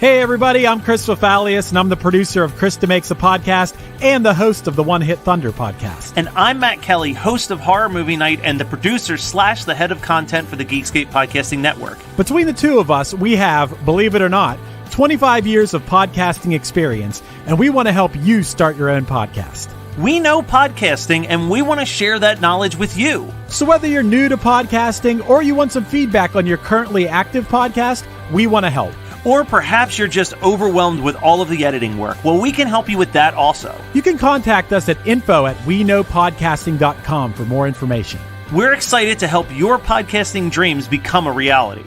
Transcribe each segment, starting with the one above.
Hey everybody, I'm Chris Fafalius, and I'm the producer of Krista Makes a Podcast and the host of the One Hit Thunder podcast. And I'm Matt Kelly, host of Horror Movie Night and the producer / the head of content for the Geekscape Podcasting Network. Between the two of us, we have, believe it or not, 25 years of podcasting experience, and we want to help you start your own podcast. We know podcasting, and we want to share that knowledge with you. So whether you're new to podcasting or you want some feedback on your currently active podcast, we want to help. Or perhaps you're just overwhelmed with all of the editing work. Well, we can help you with that also. You can contact us at info@weknowpodcasting.com for more information. We're excited to help your podcasting dreams become a reality.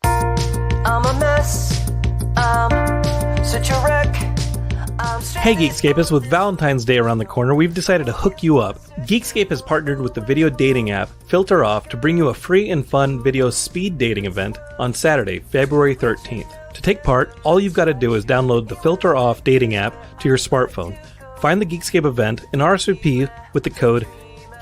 I'm a mess. I'm such a wreck. Hey Geekscapists, with Valentine's Day around the corner, we've decided to hook you up. Geekscape has partnered with the video dating app Filter Off to bring you a free and fun video speed dating event on Saturday, February 13th. To take part, all you've got to do is download the Filter Off dating app to your smartphone. Find the Geekscape event and RSVP with the code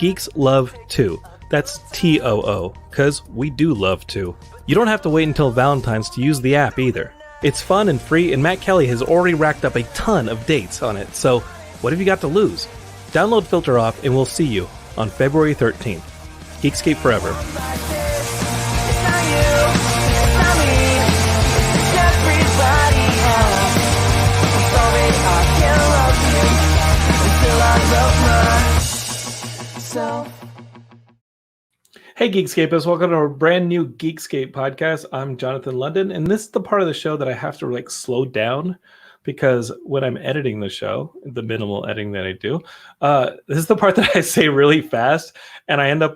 GeeksLove2. That's TOO, because we do love to. You don't have to wait until Valentine's to use the app either. It's fun and free, and Matt Kelly has already racked up a ton of dates on it, so what have you got to lose? Download Filter Off, and we'll see you on February 13th. Geekscape forever. Hey Geekscapists, welcome to a brand new Geekscape podcast. I'm Jonathan London, and this is the part of the show that I have to slow down because when I'm editing the show, the minimal editing that I do, this is the part that I say really fast, and I end up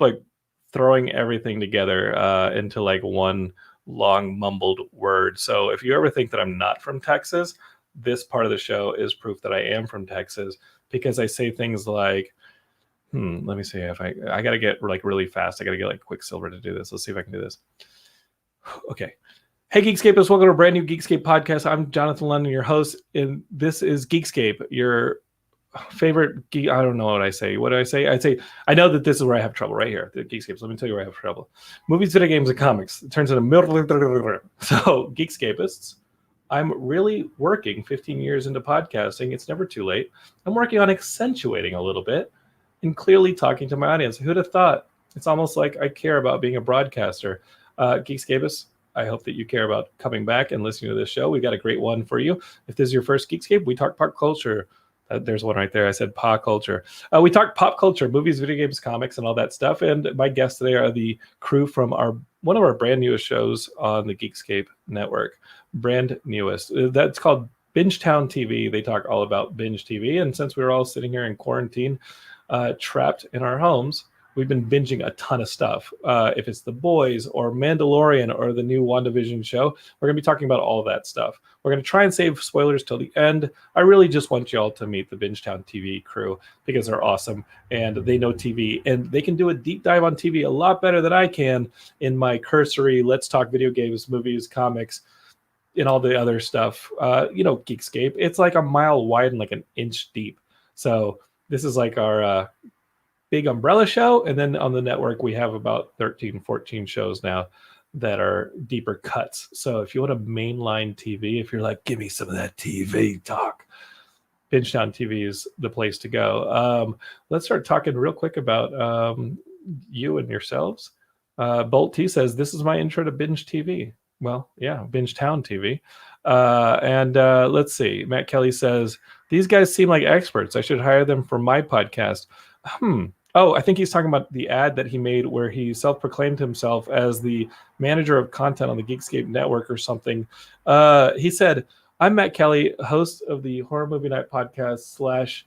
throwing everything together into one long mumbled word. So if you ever think that I'm not from Texas, this part of the show is proof that I am from Texas, because I say things like, let me see if I got to get really fast. I got to get Quicksilver to do this. Let's see if I can do this. Okay. Hey, Geekscapists, welcome to a brand new Geekscape podcast. I'm Jonathan London, your host, and this is Geekscape, your favorite geek. I don't know what I say. What do I say? I know that this is where I have trouble right here. The Geekscapes. Let me tell you where I have trouble. Movies, video games, and comics. It turns into so Geekscapists. I'm really working 15 years into podcasting. It's never too late. I'm working on accentuating a little bit and clearly talking to my audience. Who'd have thought? It's almost like I care about being a broadcaster. Geekscapists, I hope that you care about coming back and listening to this show. We got a great one for you. If this is your first Geekscape, we talk pop culture. There's one right there. I said pop culture. We talk pop culture, movies, video games, comics, and all that stuff. And my guests today are the crew from one of our brand newest shows on the Geekscape Network. Brand newest. That's called Bingetown TV. They talk all about Binge TV. And since we're all sitting here in quarantine, trapped in our homes, we've been binging a ton of stuff. If it's The Boys or Mandalorian or the new WandaVision show, we're going to be talking about all of that stuff. We're going to try and save spoilers till the end. I really just want you all to meet the Bingetown TV crew because they're awesome and they know TV and they can do a deep dive on TV a lot better than I can in my cursory let's talk video games, movies, comics, and all the other stuff. Geekscape, it's like a mile wide and an inch deep. So this is our big umbrella show. And then on the network, we have about 13, 14 shows now that are deeper cuts. So if you want a mainline TV, if you're give me some of that TV talk, Bingetown TV is the place to go. Let's start talking real quick about you and yourselves. Bolt T says, this is my intro to Binge TV. Well, yeah, Bingetown TV. Let's see. Matt Kelly says, these guys seem like experts. I should hire them for my podcast. Oh, I think he's talking about the ad that he made where he self-proclaimed himself as the manager of content on the Geekscape Network or something. He said, I'm Matt Kelly, host of the Horror Movie Night podcast /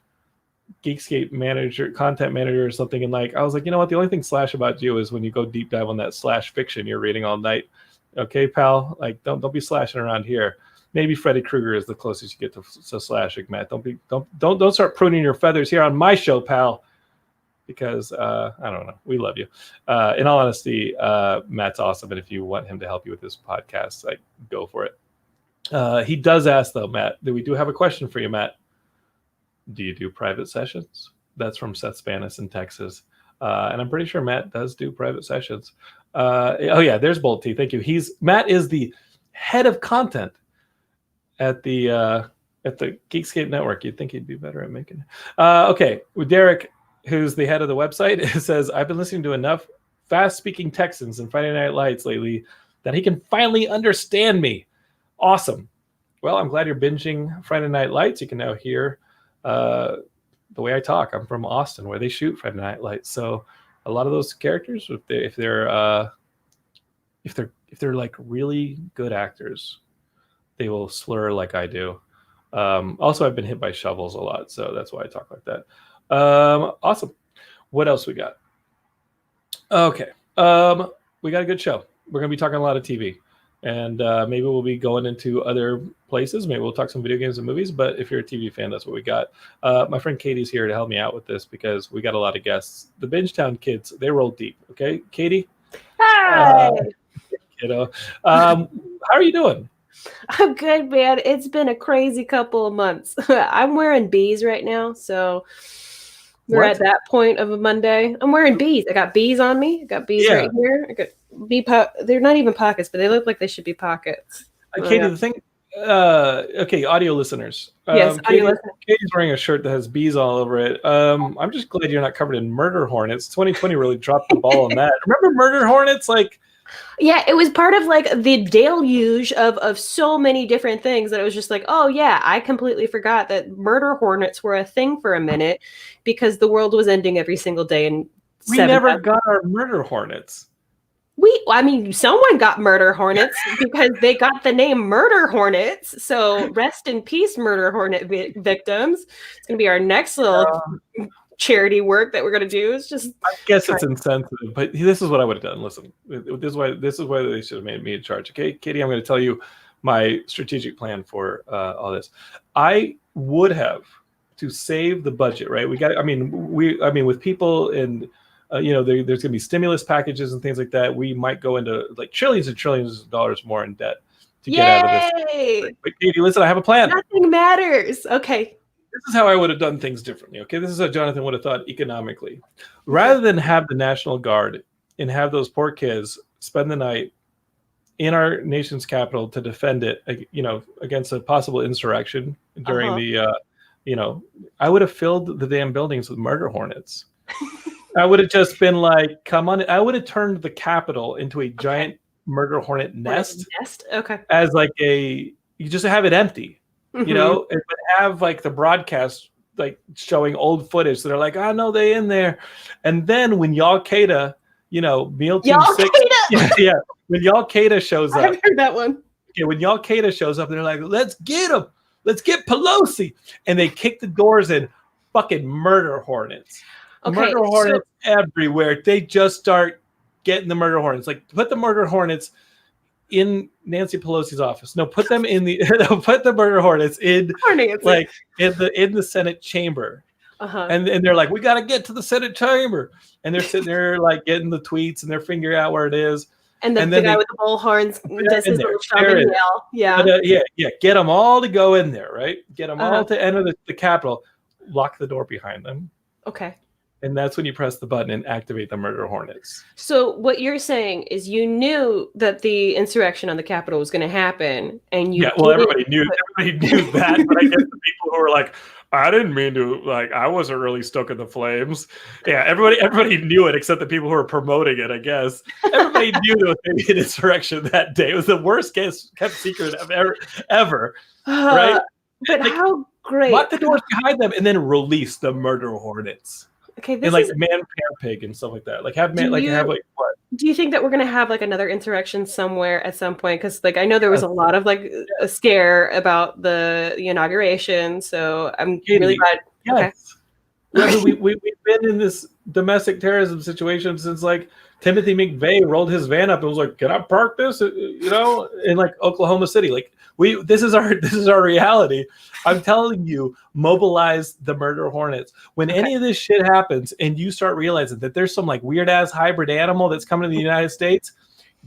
Geekscape manager, content manager or something. And I was you know what? The only thing / about you is when you go deep dive on that / fiction you're reading all night. Okay, pal? Don't be slashing around here. Maybe Freddy Krueger is the closest you get to slashing, Matt. Don't start pruning your feathers here on my show, pal. Because I don't know, we love you. In all honesty, Matt's awesome, and if you want him to help you with this podcast, go for it. He does ask though, Matt. We do have a question for you, Matt. Do you do private sessions? That's from Seth Spanis in Texas. And I'm pretty sure Matt does do private sessions. Oh yeah, there's Bolt T. Thank you. Matt is the head of content at the Geekscape Network. You'd think he'd be better at making it. Okay, with Derek, who's the head of the website, it says, I've been listening to enough fast-speaking Texans and Friday Night Lights lately that he can finally understand me. Awesome. Well, I'm glad you're binging Friday Night Lights. You can now hear the way I talk. I'm from Austin, where they shoot Friday Night Lights. So a lot of those characters, if they're like really good actors, they will slur like I do. Also, I've been hit by shovels a lot, so that's why I talk like that. Awesome. What else we got? Okay. We got a good show. We're going to be talking a lot of TV. And maybe we'll be going into other places. Maybe we'll talk some video games and movies. But if you're a TV fan, that's what we got. My friend Katie's here to help me out with this because we got a lot of guests. The Bingetown kids, they roll deep. Okay, Katie? Hi. Kiddo. How are you doing? I'm good, man. It's been a crazy couple of months. I'm wearing bees right now, so we're at that point of a Monday. I'm wearing bees. I got bees on me. I got bees right here. I got they're not even pockets, but they look like they should be pockets. Katie, the thing. Okay, audio listeners. Yes, audio listeners. Katie's wearing a shirt that has bees all over it. I'm just glad you're not covered in murder hornets. 2020 really dropped the ball on that. Remember murder hornets? Like. Yeah, it was part of like the deluge of so many different things that it was just like, oh yeah, I completely forgot that murder hornets were a thing for a minute because the world was ending every single day. And we never got our murder hornets. I mean, someone got murder hornets because they got the name Murder Hornets. So rest in peace, murder hornet victims. It's gonna be our next little charity work that we're going to do. Is just I guess it's insensitive, but this is what I would have done. Listen, this is why they should have made me in charge. Okay, Katie, I'm going to tell you my strategic plan for all this. I would have, to save the budget, right? With people and there's going to be stimulus packages and things like that. We might go into like trillions and trillions of dollars more in debt to get out of this. But Katie, listen, I have a plan. Nothing matters. Okay. This is how I would have done things differently. Okay, this is how Jonathan would have thought economically. Rather than have the National Guard and have those poor kids spend the night in our nation's capital to defend it, against a possible insurrection during I would have filled the damn buildings with murder hornets. I would have just been like, come on. I would have turned the Capitol into a giant murder hornet nest. Okay. As like you just have it empty. Mm-hmm. It would have like the broadcast like showing old footage. So they're like, oh no, they in there. And then when Y'all Qaeda, Meal Team 6, when Y'all Qaeda shows up, I've heard that one. Okay, when Y'all Qaeda shows up, they're like, let's get them, let's get Pelosi, and they kick the doors in. Fucking murder hornets, murder hornets everywhere. They just start getting the murder hornets. Like put the murder hornets in Nancy Pelosi's office. No, put them in put the murder hornets in like in the Senate chamber. And they're like, we got to get to the Senate chamber. And they're sitting there like getting the tweets and they're figuring out where it is. And then the guy with the bullhorns does his little shouting yell. Yeah. But, get them all to go in there, right? Get them all to enter the Capitol. Lock the door behind them. Okay. And that's when you press the button and activate the murder hornets. So what you're saying is you knew that the insurrection on the Capitol was going to happen, and everybody knew that. But I guess the people who were like, I didn't mean to, like, I wasn't really stoking the flames. Yeah, everybody knew it except the people who were promoting it. I guess everybody knew there was going to be an insurrection that day. It was the worst kept secret ever. Right? But how great! Lock the doors behind them and then release the murder hornets. Okay, and like man, pair, pig, and stuff like that. Like have what? Do you think that we're gonna have like another insurrection somewhere at some point? Because like I know there was a lot of like a scare about the inauguration, so I'm really glad. Yes. Okay. We've been in this domestic terrorism situation since like Timothy McVeigh rolled his van up and was like, "Can I park this?" In like Oklahoma City. Like this is our reality. I'm telling you, mobilize the murder hornets. When any of this shit happens and you start realizing that there's some like weird ass hybrid animal that's coming to the United States,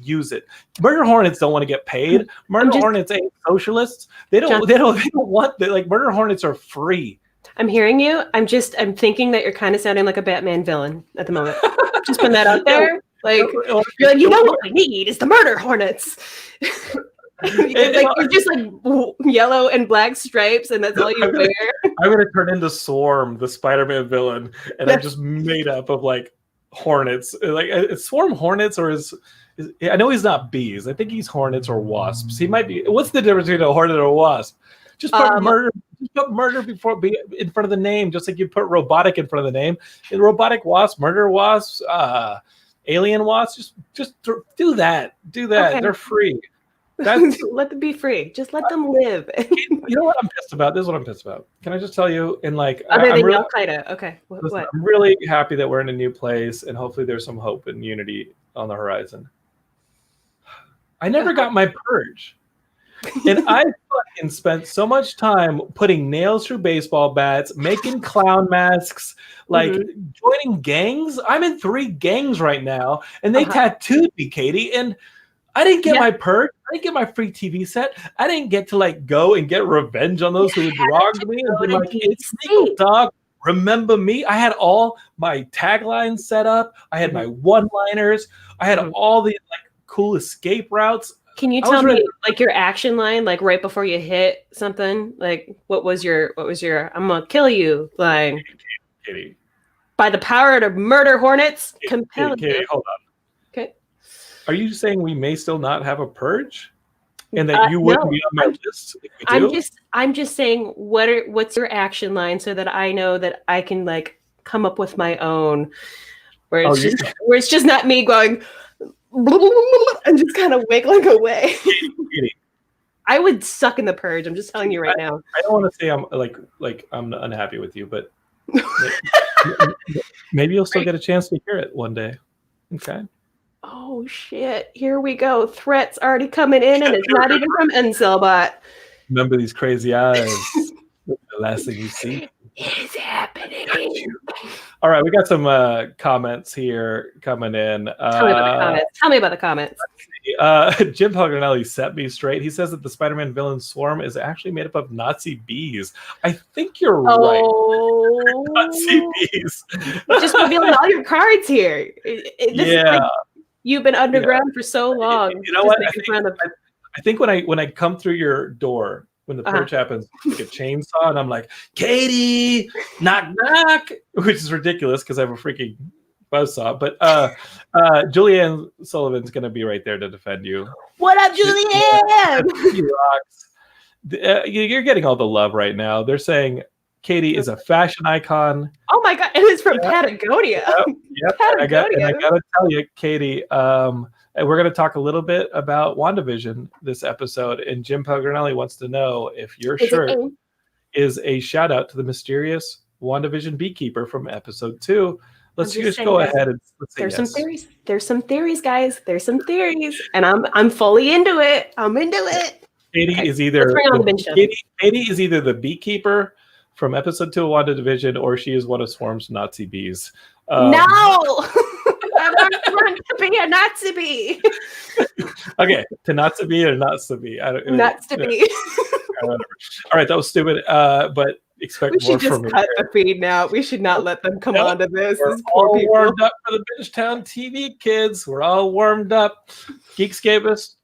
use it. Murder hornets don't want to get paid. Murder hornets ain't socialists. They don't want that. Like murder hornets are free. I'm hearing you. I'm thinking that you're kind of sounding like a Batman villain at the moment. Just putting that out there. Like, you're like, you know what we need is the murder hornets. You're just like yellow and black stripes, and that's all you wear. I'm gonna turn into Swarm, the Spider-Man villain, and I'm just made up of like hornets. Like, is Swarm hornets or is I know he's not bees. I think he's hornets or wasps. He might be. What's the difference between a hornet or a wasp? Just put murder. Just put murder in front of the name, just like you put robotic in front of the name. And robotic wasp, murder wasps, alien wasps. Just do that. Do that. Okay. They're free. Let them be free. Just let them live. You know what I'm pissed about? This is what I'm pissed about. Can I just tell you? And like, other than Al-Qaeda. Okay. What? I'm really happy that we're in a new place, and hopefully there's some hope and unity on the horizon. I never got my purge. And I fucking spent so much time putting nails through baseball bats, making clown masks, like joining gangs. I'm in 3 gangs right now, and they tattooed me, Katie. And I didn't get my purge. I didn't get my free TV set. I didn't get to like go and get revenge on those who had wronged me. And be like, it's Sneakle Dog. Remember me? I had all my taglines set up. I had my one-liners. I had all the like cool escape routes. Can you tell me like your action line, like right before you hit something? Like what was your I'm gonna kill you line? Katie. By the power of murder hornets, compel Katie, you. Hold on. Okay. Are you saying we may still not have a purge? And that you wouldn't be on my list if we do? I'm just saying what's your action line so that I know that I can like come up with my own where it's just not me going and just kind of wiggling away. I would suck in the purge. I'm just telling you right now. I don't want to say I'm like I'm unhappy with you, but maybe you'll still get a chance to hear it one day. Okay. Oh shit! Here we go. Threats already coming in, and it's not even from Incelbot. Remember these crazy eyes. The last thing you see is happening. All right, we got some comments here coming in. Tell me about the comments. Jim Paganelli set me straight. He says that the Spider-Man villain Swarm is actually made up of Nazi bees. I think you're right. Nazi bees. Just revealing all your cards here. This is like, you've been underground for so long. You know what? I think when I come through your door, when the purge happens, like a chainsaw, and I'm like, Katie, knock knock, which is ridiculous because I have a freaking buzzsaw. But Julianne Sullivan's gonna be right there to defend you. What up, Julianne? She rocks. You're getting all the love right now. They're saying Katie is a fashion icon. Oh my god, it is from Patagonia. Yep. Patagonia. I gotta tell you, Katie, we're gonna talk a little bit about WandaVision this episode, and Jim Paganelli wants to know if your shirt is a shout out to the mysterious WandaVision beekeeper from episode 2. Let's just go ahead and let's say there's some theories. There's some theories, guys. There's some theories, and I'm fully into it. I'm into it. Katie is either the beekeeper from episode 2 of WandaVision, or she is one of Swarm's Nazi bees. No! I'm not trying to be a Nazi bee. Okay, to Nazi bee or not to be? Nazi bee. All right, that was stupid, but expect more from me. We should just cut the feed now. We should not let them come on to this. We're all warmed up for the Bingetown TV, kids. We're all warmed up. Geekscapists,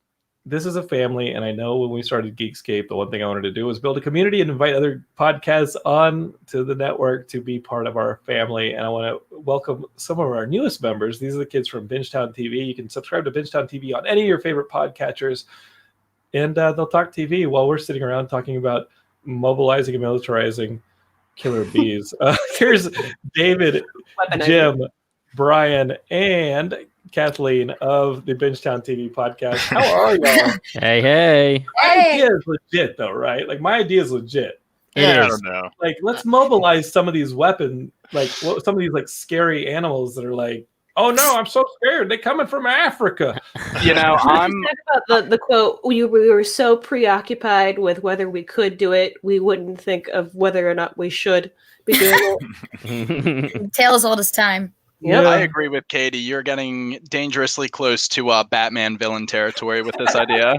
this is a family, and I know when we started Geekscape, the one thing I wanted to do was build a community and invite other podcasts on to the network to be part of our family. And I want to welcome some of our newest members. These are the kids from Bingetown TV. You can subscribe to Bingetown TV on any of your favorite podcatchers, and they'll talk TV while we're sitting around talking about mobilizing and militarizing killer bees. Here's David, Jim, Brian, and Kathleen of the Bingetown TV podcast. How are y'all? Hey. My idea is legit, though, right? Like, my idea is legit. I don't know. Like, let's mobilize some of these weapons, like some of these like scary animals that are like, oh no, I'm so scared. They're coming from Africa. You know, I'm about the quote. We were so preoccupied with whether we could do it, we wouldn't think of whether or not we should be doing it. Tales all this time. Yep. I agree with Katie. You're getting dangerously close to Batman villain territory with this idea.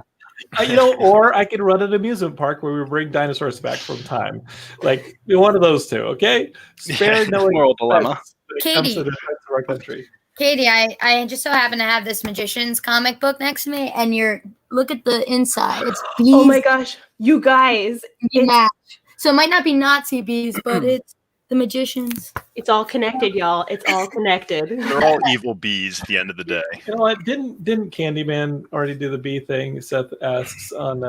Or I could run an amusement park where we bring dinosaurs back from time. Like, one of those two, okay? Spare no moral dilemma. Katie, comes to the defense of our country. Katie, I just so happen to have this Magician's comic book next to me, and look at the inside. It's bees. Oh my gosh, you guys! So it might not be Nazi bees, but it's the Magicians. It's all connected, y'all. It's all connected. They're all evil bees at the end of the day. You know what? Didn't Candyman already do the bee thing? Seth asks on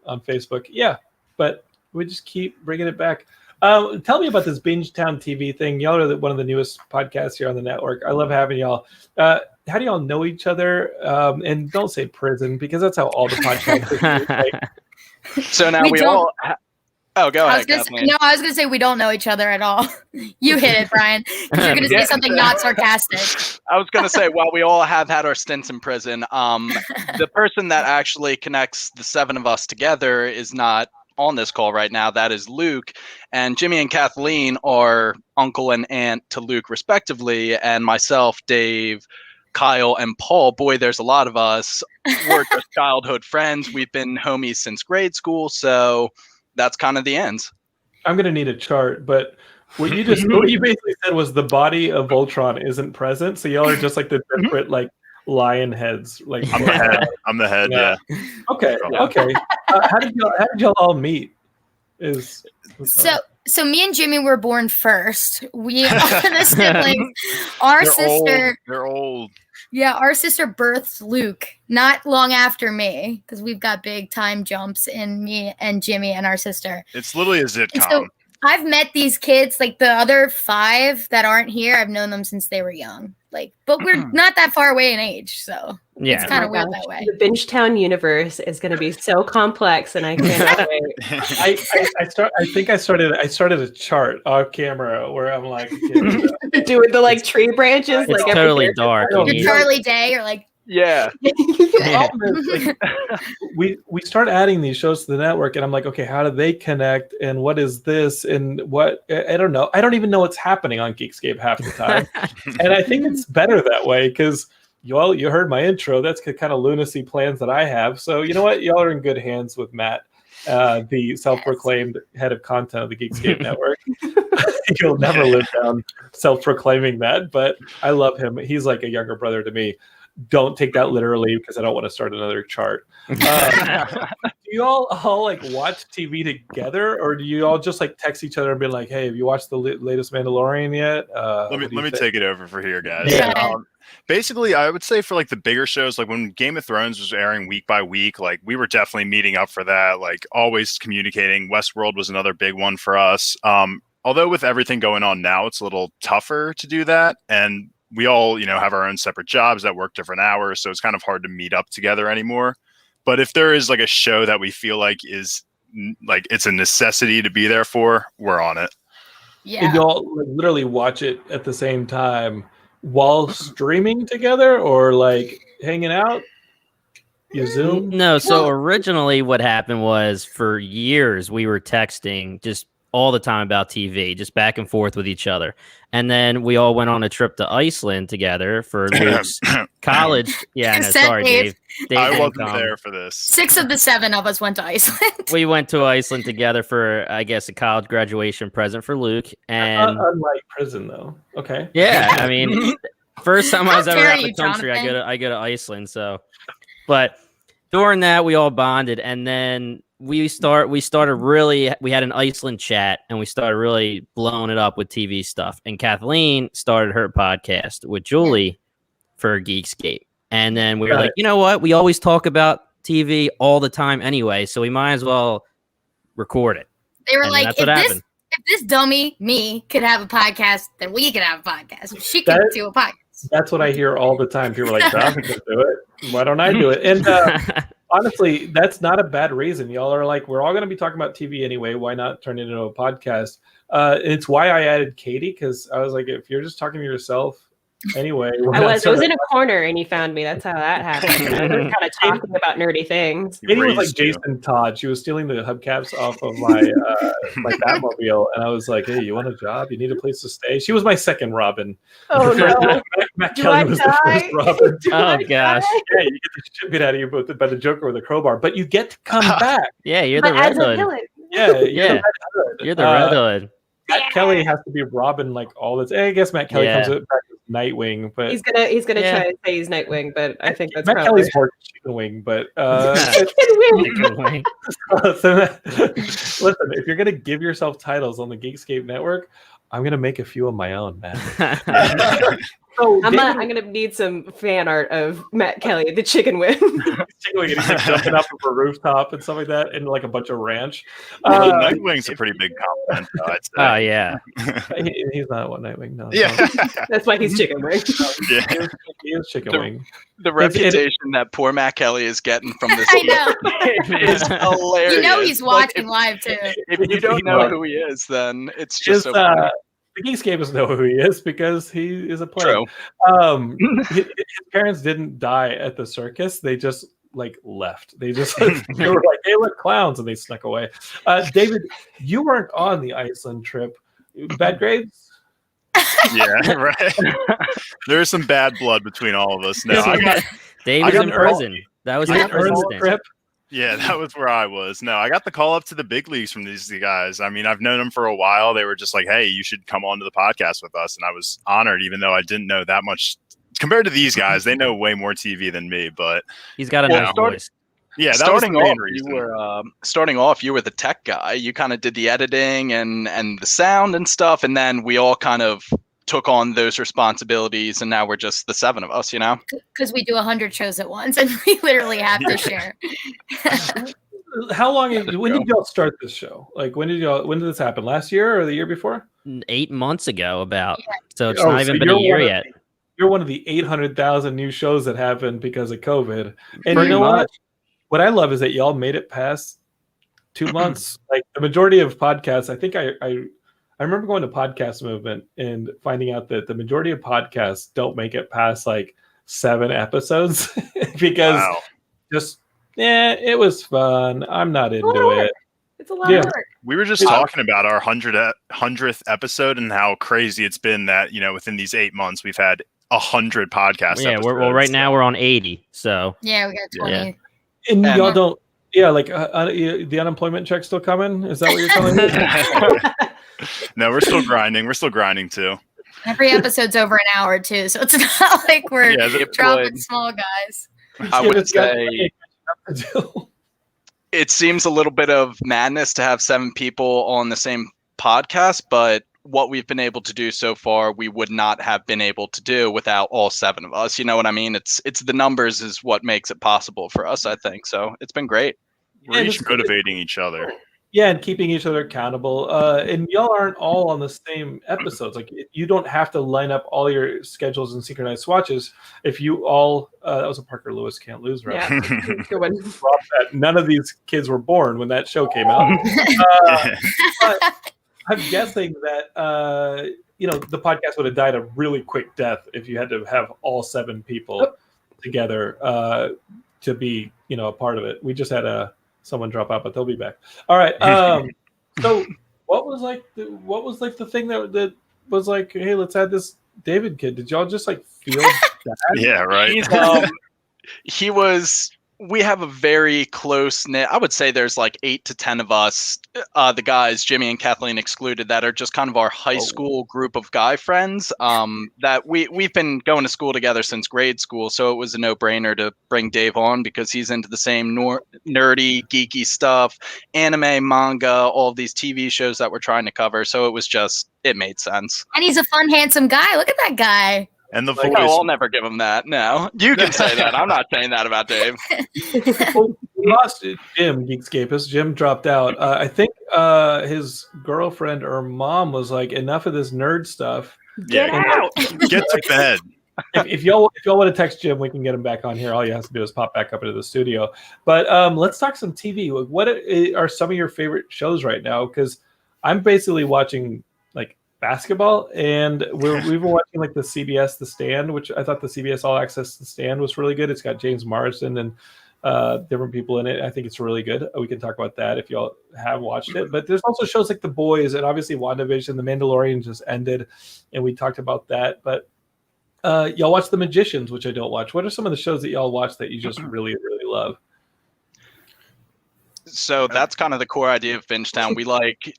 Facebook. Yeah, but we just keep bringing it back. Tell me about this Bingetown TV thing. Y'all are one of the newest podcasts here on the network. I love having y'all. How do y'all know each other? And don't say prison, because that's how all the podcasts are. So now we all... Oh, go ahead, Kathleen. No, I was going to say we don't know each other at all. You hit it, Brian, because you're going to say something not sarcastic. I was going to say, while we all have had our stints in prison, the person that actually connects the seven of us together is not on this call right now. That is Luke, and Jimmy and Kathleen are uncle and aunt to Luke respectively, and myself, Dave, Kyle, and Paul. Boy, there's a lot of us. We're just childhood friends. We've been homies since grade school, so that's kind of the ends. I'm gonna need a chart, but what you basically said was the body of Voltron isn't present, so y'all are just like the different like lion heads. Like I'm the head. I'm the head. Yeah. Okay. How did y'all all meet? So me and Jimmy were born first. We are the siblings. Our sister. They're old. Yeah, our sister birthed Luke not long after me, because we've got big time jumps in me and Jimmy and our sister. It's literally a sitcom. And so I've met these kids, like the other 5 that aren't here. I've known them since they were young. But we're not that far away in age, so it's kind of weird that way. The Bingetown universe is going to be so complex, and I can't wait. I started a chart off camera where I'm like doing the tree branches. It's like totally dark. You're Charlie Day, or like. Yeah. We start adding these shows to the network, and I'm like, okay, how do they connect, and what is this, and what? I don't know. I don't even know what's happening on Geekscape half the time, and I think it's better that way, because you heard my intro. That's the kind of lunacy plans that I have. So you know what? Y'all are in good hands with Matt, the self-proclaimed head of content of the Geekscape Network. You'll never live down self-proclaiming that, but I love him. He's like a younger brother to me. Don't take that literally, because I don't want to start another chart. Do you all like watch TV together, or do you all just like text each other and be like, "Hey, have you watched the latest Mandalorian yet?" Let me take it over for here, guys. Yeah. Basically, I would say for like the bigger shows, like when Game of Thrones was airing week by week, like we were definitely meeting up for that. Like always communicating. Westworld was another big one for us. Although with everything going on now, it's a little tougher to do that, and we all, have our own separate jobs that work different hours, so it's kind of hard to meet up together anymore. But if there is like a show that we feel like is like it's a necessity to be there for, we're on it. Yeah. And y'all literally watch it at the same time while streaming together, or like hanging out? You Zoom? No, so originally what happened was for years we were texting just all the time about TV, just back and forth with each other. And then we all went on a trip to Iceland together for Luke's college. Yeah, no, sorry, Dave. I wasn't there for this. 6 of the 7 of us went to Iceland. We went to Iceland together for, I guess, a college graduation present for Luke. And unlike prison, though. Okay. Yeah, I mean, first time I was ever out of the country, I go to Iceland. So, but during that, we all bonded, and then we had an Iceland chat, and we started really blowing it up with TV stuff. And Kathleen started her podcast with Julie for Geekscape. And then we were like, you know what? We always talk about TV all the time anyway, so we might as well record it. They were like, if this dummy, me, could have a podcast, then we could have a podcast. She could do a podcast. That's what I hear all the time. People are like, Jonathan can do it. Why don't I do it? And honestly, that's not a bad reason. Y'all are like, we're all going to be talking about TV anyway. Why not turn it into a podcast? It's why I added Katie, because I was like, if you're just talking to yourself anyway. I was in a corner and he found me. That's how that happened. We were kind of talking about nerdy things. Katie was like Jason Todd. She was stealing the hubcaps off of my my Batmobile, and I was like, "Hey, you want a job? You need a place to stay." She was my second Robin. Oh no! Matt Kelly was the first Robin. Oh gosh! Yeah, you get the shit beat out of you by the Joker with a crowbar, but you get to come back. Yeah, you're the Red Hood. Yeah, you're the Red Hood. Matt Kelly has to be Robin like all this. I guess Matt Kelly comes back as Nightwing, but he's gonna try to say he's Nightwing, but I think that's Matt probably Kelly's more Chicken Wing. But Chicken Wing. listen, if you're gonna give yourself titles on the Geekscape Network, I'm gonna make a few of my own, man. So I'm gonna need some fan art of Matt Kelly, the Chicken Wing. Chicken Wing, and he's like jumping up of a rooftop and stuff like that, and like a bunch of ranch. Nightwing's a pretty big compliment. I'd say. Oh yeah, he's not what Nightwing. No, yeah, that's why he's Chicken Wing. Yeah. He is Chicken Wing. The reputation that poor Matt Kelly is getting from this I know. is hilarious. You know he's watching live too. If you don't know who he is, then it's just so funny. The Geekscapists know who he is because he is a player. True. His parents didn't die at the circus; they just like left. They just they were like, "Hey, look, clowns," and they snuck away. David, you weren't on the Iceland trip. Bad grades? Yeah, right. There's some bad blood between all of us now. Dave was in prison. That was his prison stint. Yeah, that was where I was. No, I got the call up to the big leagues from these guys. I mean, I've known them for a while. They were just like, hey, you should come on to the podcast with us. And I was honored, even though I didn't know that much. Compared to these guys, they know way more TV than me. But he's got a nice voice. Yeah, that was the main reason. Starting off, you were the tech guy. You kind of did the editing and the sound and stuff. And then we all kind of took on those responsibilities, and now we're just the seven of us, you know, because we do 100 shows at once and we literally have to share. How long when did y'all start this show? Like when did this happen? Last year or the year before? 8 months ago so it's not even been a year yet. You're one of the 800,000 new shows that happened because of COVID. And you know what I love is that y'all made it past 2 months. Like the majority of podcasts, I think I remember going to Podcast Movement and finding out that the majority of podcasts don't make it past like 7 episodes because it was fun. I'm not into it. It's a lot of work. We were just talking about our 100th episode and how crazy it's been that, within these 8 months, we've had 100 podcasts. Yeah, right now we're on 80. So yeah, we got 20. Yeah. And y'all don't, the unemployment check's still coming? Is that what you're telling me? No, we're still grinding too. Every episode's over an hour too, so it's not like we're dropping small guys. I would say it seems a little bit of madness to have 7 people on the same podcast, but what we've been able to do so far, we would not have been able to do without all 7 of us. You know what I mean? It's the numbers is what makes it possible for us, I think. So it's been great. We're each motivating each other. Yeah, and keeping each other accountable. And y'all aren't all on the same episodes. Like you don't have to line up all your schedules and synchronized swatches. If you all, that was a Parker Lewis Can't Lose, right? Yeah. None of these kids were born when that show came out. But I'm guessing that the podcast would have died a really quick death if you had to have all 7 people together to be a part of it. We just had someone drop out, but they'll be back. All right. So what was the thing that was like, hey, let's add this David kid? Did y'all just like feel bad? Yeah, right. We have a very close knit. I would say there's like 8 to 10 of us, the guys, Jimmy and Kathleen excluded, that are just kind of our high school group of guy friends. That we've been going to school together since grade school, so it was a no-brainer to bring Dave on because he's into the same nerdy, geeky stuff, anime, manga, all of these TV shows that we're trying to cover. So it made sense. And he's a fun, handsome guy. Look at that guy. And the voice. No, I'll never give him that. No, you can say that. I'm not saying that about Dave. Well, we lost Jim, Geekscapist. Jim dropped out. I think his girlfriend or mom was like, "Enough of this nerd stuff. Get out. Get to bed." If y'all want to text Jim, we can get him back on here. All you have to do is pop back up into the studio. But let's talk some TV. What are some of your favorite shows right now? Because I'm basically watching like basketball, and we've been watching like the CBS The Stand, which I thought the CBS All Access The Stand was really good. It's got James Marsden and different people in it. I think it's really good. We can talk about that if y'all have watched it. But there's also shows like The Boys and obviously WandaVision. The Mandalorian just ended, and we talked about that. But y'all watch The Magicians, which I don't watch. What are some of the shows that y'all watch that you just really, really love? So that's kind of the core idea of Bingetown. We like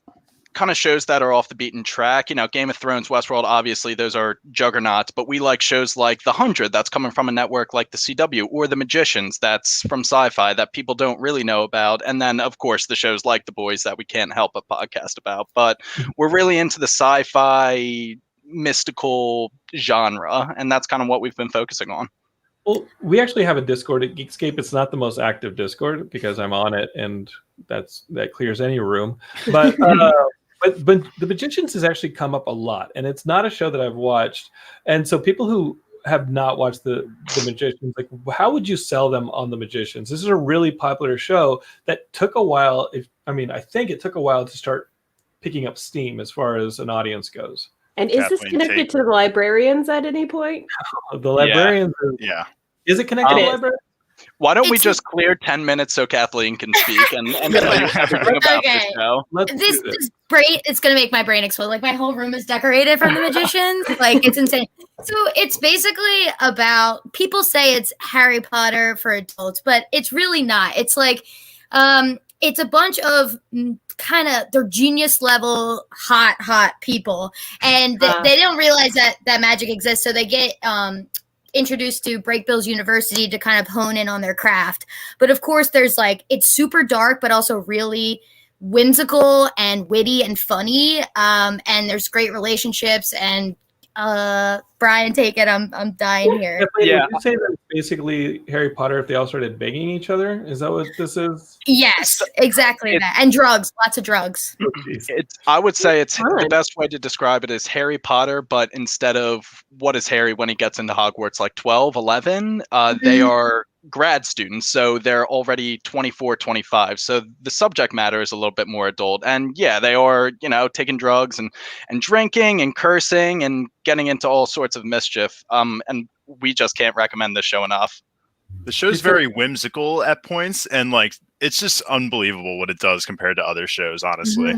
kind of shows that are off the beaten track. You know, Game of Thrones, Westworld, obviously those are juggernauts, but we like shows like The 100 that's coming from a network like the CW, or The Magicians that's from Sci-Fi that people don't really know about. And then, of course, the shows like The Boys that we can't help but podcast about. But we're really into the sci-fi mystical genre, and that's kind of what we've been focusing on. Well, we actually have a Discord at Geekscape. It's not the most active Discord because I'm on it, and that clears any room. But but The Magicians has actually come up a lot, and it's not a show that I've watched. And so people who have not watched the Magicians, like, how would you sell them on The Magicians? This is a really popular show that took a while. I think it took a while to start picking up steam as far as an audience goes. And is this connected to the librarians at any point? The librarians, yeah. Is it connected to the librarians? Why don't we just clear 10 minutes so Kathleen can speak and tell you everything about the show? This brain, it's going to make my brain explode. Like, my whole room is decorated from The Magicians. Like, it's insane. So it's basically about, people say it's Harry Potter for adults, but it's really not. It's like, it's a bunch of kind of, they're genius level, hot people. And they don't realize that magic exists. So they get introduced to Breakbills University to kind of hone in on their craft. But of course, there's like, it's super dark, but also really whimsical and witty and funny. And there's great relationships. And Brian, take it. I'm dying here. Yeah. Would you say that it's basically Harry Potter if they all started banging each other? Is that what this is? Yes, exactly that. And drugs, lots of drugs. I would say it's the best way to describe it is Harry Potter, but instead of what is Harry when he gets into Hogwarts, like 12, 11, they are grad students, so they're already 24, 25. So the subject matter is a little bit more adult. And yeah, they are, taking drugs and drinking and cursing and getting into all sorts of mischief. And we just can't recommend this show enough. The show's very whimsical at points, and like it's just unbelievable what it does compared to other shows, honestly.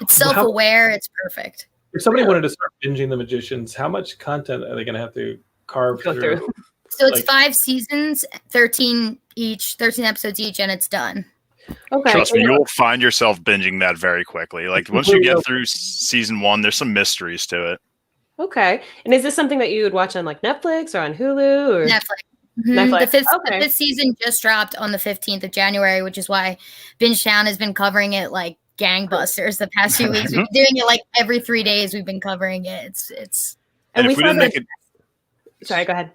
It's self-aware, it's perfect. If somebody wanted to start binging The Magicians, how much content are they going to have to carve through? So it's 5 seasons, 13 episodes each, and it's done. Okay. Trust me, you'll find yourself binging that very quickly. Like once you get through season 1, there's some mysteries to it. Okay. And is this something that you would watch on like Netflix or on Hulu or Netflix? Netflix. The fifth season just dropped on the 15th of January, which is why Bingetown has been covering it like gangbusters the past few weeks. We've been doing it like every 3 days. We've been covering it. It's. And if we didn't make it. Sorry, go ahead.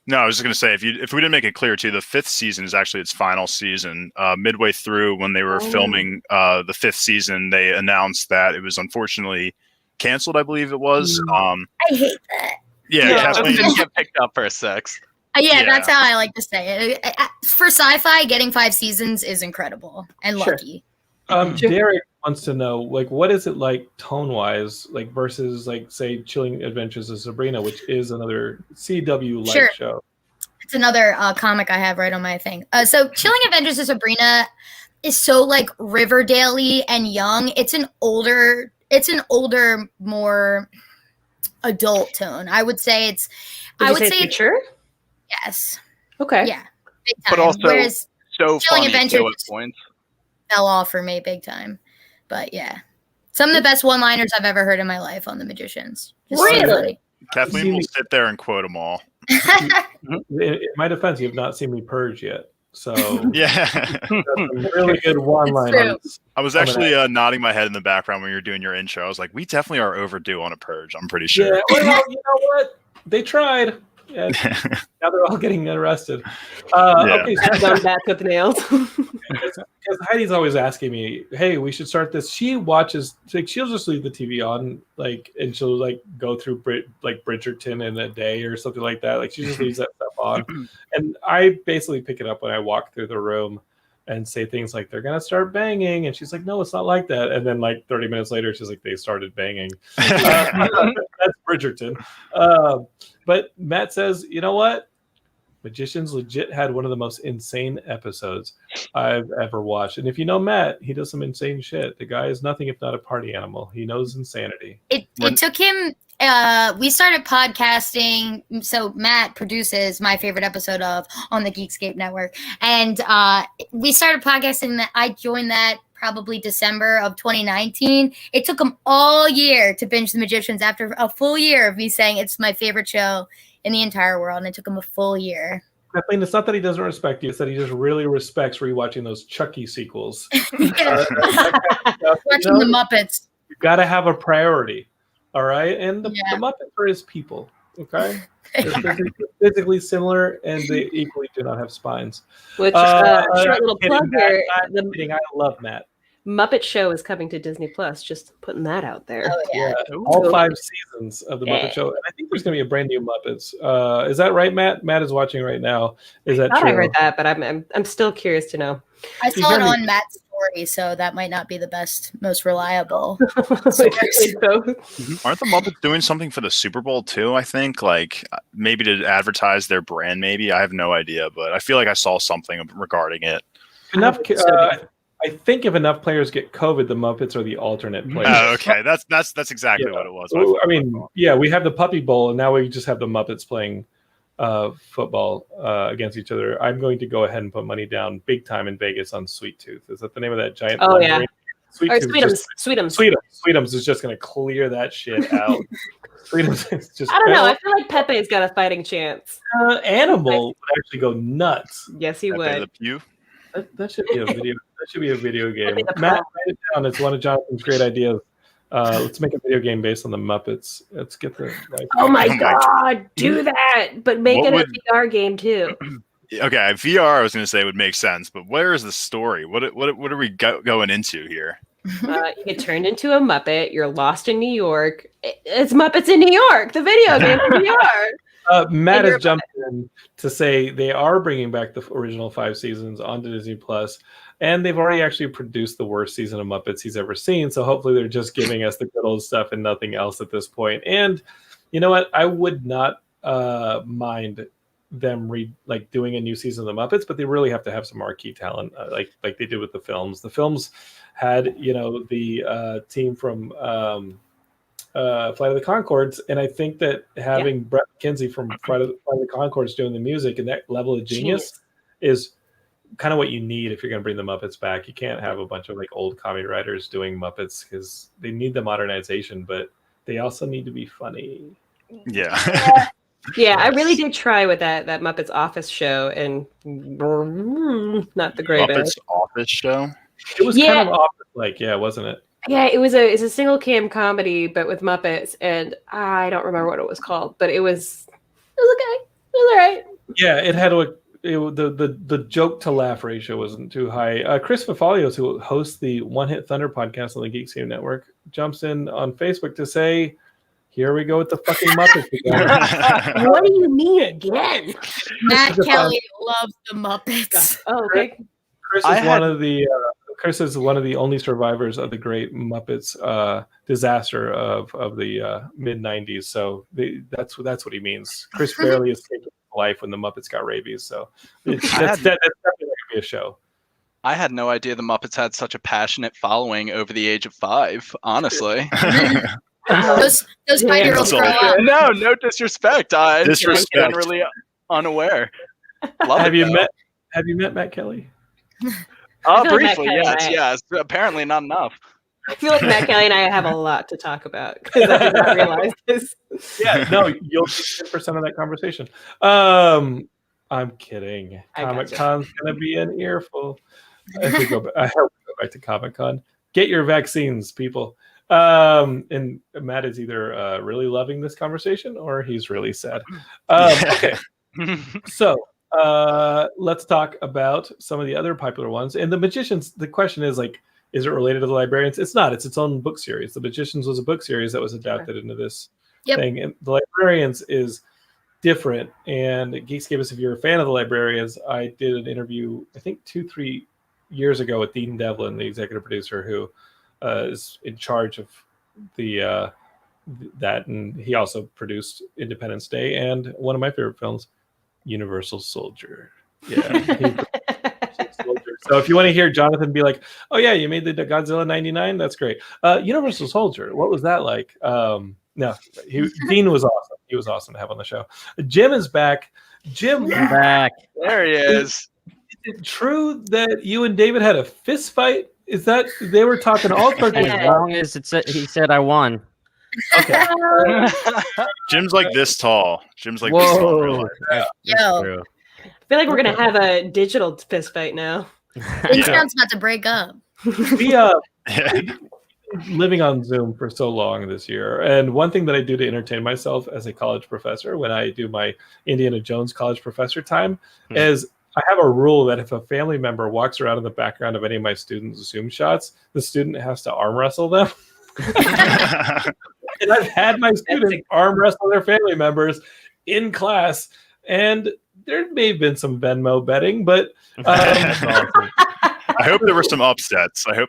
No, I was just going to say, if we didn't make it clear too, the 5th season is actually its final season. Midway through, when they were filming the 5th season, they announced that it was unfortunately canceled. I believe it was. I hate that. Yeah, it didn't get picked up for 6. Yeah, that's how I like to say it. For sci-fi, getting 5 seasons is incredible and lucky. Derek wants to know, like, what is it like tone-wise, like versus, like, say, Chilling Adventures of Sabrina, which is another CW-like show. It's another comic I have right on my thing. So Chilling Adventures of Sabrina is so like Riverdale-y and young. It's an older, more adult tone. I would say it's. Would you say it's mature? Yes. Okay. Yeah. Big time. But also Whereas so Chilling funny Adventures at points. Fell off for me big time. But yeah. Some of the best one-liners I've ever heard in my life on The Magicians. Really? Kathleen will sit there and quote them all. In my defense, you have not seen me purge yet. So yeah, some really good one-liners. I was actually nodding my head in the background when you were doing your intro. I was like, we definitely are overdue on a purge. I'm pretty sure. Yeah, well, you know what? They tried. And now they're all getting arrested. Okay, so done back with the nails. Because Heidi's always asking me, "Hey, we should start this." She watches, like, she'll just leave the TV on, like, and she'll like go through Bridgerton in a day or something like that. Like, she just leaves that stuff on, and I basically pick it up when I walk through the room and say things like, "They're gonna start banging," and she's like, "No, it's not like that." And then like 30 minutes later, she's like, "They started banging." That's Bridgerton. But Matt says, you know what? Magicians legit had one of the most insane episodes I've ever watched. And if you know Matt, he does some insane shit. The guy is nothing if not a party animal. He knows insanity. It took him. We started podcasting. So Matt produces my favorite episode on the Geekscape Network. And we started podcasting. I joined that probably December of 2019. It took them all year to binge The Magicians after a full year of me saying it's my favorite show in the entire world, and it took them a full year. Kathleen, it's not that he doesn't respect you; it's that he just really respects rewatching those Chucky sequels. Watching the Muppets. You got to have a priority, all right? And the Muppets are his people, okay? They're physically similar, and they equally do not have spines. Which short little plug here. I love Matt. Muppet Show is coming to Disney Plus. Just putting that out there. Oh, yeah. All 5 seasons of the Muppet Show, and I think there's going to be a brand new Muppets. Is that right, Matt? Matt is watching right now. Is that true? I heard that, but I'm still curious to know. I saw it on Matt's story, so that might not be the most reliable source. Aren't the Muppets doing something for the Super Bowl too? I think, like maybe to advertise their brand. Maybe I have no idea, but I feel like I saw something regarding it. Enough. I think if enough players get COVID, the Muppets are the alternate players. Oh, okay, that's exactly what it was. I mean, we have the Puppy Bowl, and now we just have the Muppets playing football against each other. I'm going to go ahead and put money down big time in Vegas on Sweet Tooth. Is that the name of that giant? Oh yeah, Sweetums. Sweetums is just going to clear that shit out. Sweetums is just. I don't know. I feel like Pepe's got a fighting chance. Animal would actually go nuts. Yes, he would. That should be a video. That should be a video game. Matt, write it down. It's one of Jonathan's great ideas. Let's make a video game based on the Muppets. Let's get the. Oh my God! Do that, but make it a VR game too. Okay, VR. I was going to say would make sense, but where is the story? What are we going into here? You get turned into a Muppet. You're lost in New York. It's Muppets in New York. The video game in New York. Matt has jumped in to say they are bringing back the original 5 seasons onto Disney Plus, and they've already actually produced the worst season of Muppets he's ever seen. So hopefully they're just giving us the good old stuff and nothing else at this point. And you know what? I would not mind them doing a new season of the Muppets, but they really have to have some marquee talent, like they did with the films. The films had the team from Flight of the Conchords, and I think that having Brett McKenzie from Flight of the Conchords doing the music and that level of genius is kind of what you need if you're going to bring the Muppets back. You can't have a bunch of old comedy writers doing Muppets because they need the modernization, but they also need to be funny. Yeah. Yeah, I really did try with that Muppets Office show, and not the greatest. Muppets Office show? It was kind of office-like, wasn't it? Yeah, it's a single cam comedy, but with Muppets, and I don't remember what it was called, but it was okay. It was all right. Yeah, it had the joke to laugh ratio wasn't too high. Chris Fafalios, who hosts the One Hit Thunder podcast on the Geekscape Network, jumps in on Facebook to say, "Here we go with the fucking Muppets again." What do you mean again? Matt Kelly loves the Muppets. Oh, okay. Chris is one of the only survivors of the great Muppets disaster of the mid '90s. So that's what he means. Chris barely escaped life when the Muppets got rabies. So that's definitely going to be a show. I had no idea the Muppets had such a passionate following over the age of 5. Honestly. Those 5-year-olds grow up. No disrespect. I'm generally unaware. Have you met Matt Kelly? Briefly, yes. Apparently not enough. I feel like Matt Kelly and I have a lot to talk about because I did not realize this. Yeah, no, you'll get 10% of that conversation. I'm kidding. Comic-Con's going to be an earful. I hope we go back to Comic-Con. Get your vaccines, people. And Matt is either really loving this conversation or he's really sad. Okay. So let's talk about some of the other popular ones. And The Magicians, the question is is it related to the Librarians? It's not. It's its own book series. The Magicians was a book series that was adapted into this thing. And the Librarians is different. And Geekscape, if you're a fan of the Librarians, I did an interview, I think 2-3 years ago with Dean Devlin, the executive producer who is in charge of that. And he also produced Independence Day and one of my favorite films, Universal Soldier. Yeah. So if you want to hear Jonathan be like, "Oh yeah, you made the Godzilla '99, that's great." Universal Soldier, what was that like? No, Dean was awesome. He was awesome to have on the show. Jim is back. Jim, back. There he is. Is it true that you and David had a fist fight Is that they were talking all sorts of As long as he said I won. Okay. Jim's like this tall. Jim's like this tall. in real life. Yo. True. I feel like we're gonna have a digital fist fight now. Bingetown's about to break up. We living on Zoom for so long this year, and one thing that I do to entertain myself as a college professor when I do my Indiana Jones college professor time is I have a rule that if a family member walks around in the background of any of my students' Zoom shots, the student has to arm wrestle them. And I've had my students arm wrestle their family members in class, and there may have been some Venmo betting, but That's awesome. I hope there were some upsets. I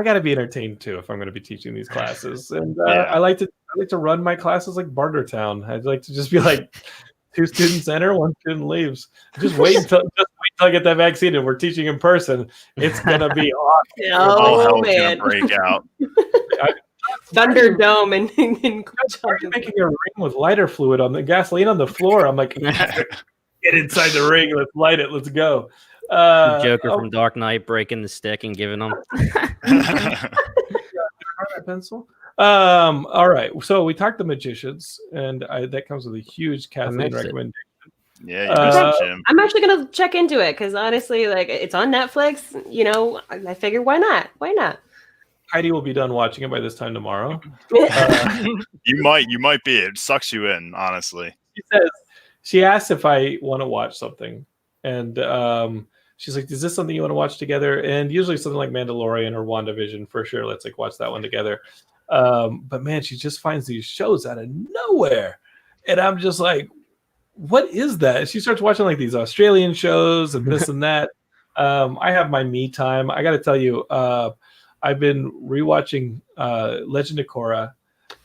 got to be entertained too if I'm going to be teaching these classes, and I like to run my classes like Bartertown. I'd like to just be like, 2 students enter, 1 student leaves. Just wait until I get that vaccine and we're teaching in person. It's gonna be awesome. All hell's man. gonna break out. Thunderdome and Making a ring with lighter fluid on the gasoline on the floor. I'm like, get inside the ring. Let's light it. Let's go. The Joker from Dark Knight breaking the stick and giving them. Pencil. All right. So we talked to magicians, and that comes with a huge Kathleen recommendation. Yeah, you missed it, Jim. I'm actually gonna check into it because honestly, like it's on Netflix. You know, I figure why not? Why not? Heidi will be done watching it by this time tomorrow. You might be. It sucks you in, honestly. She asked if I want to watch something, and she's like, "Is this something you want to watch together?" And usually something like Mandalorian or WandaVision for sure. Let's like watch that one together. But man, she just finds these shows out of nowhere, and I'm just like, "What is that?" And she starts watching like these Australian shows and this and that. I have my me time. I got to tell you, I've been rewatching Legend of Korra,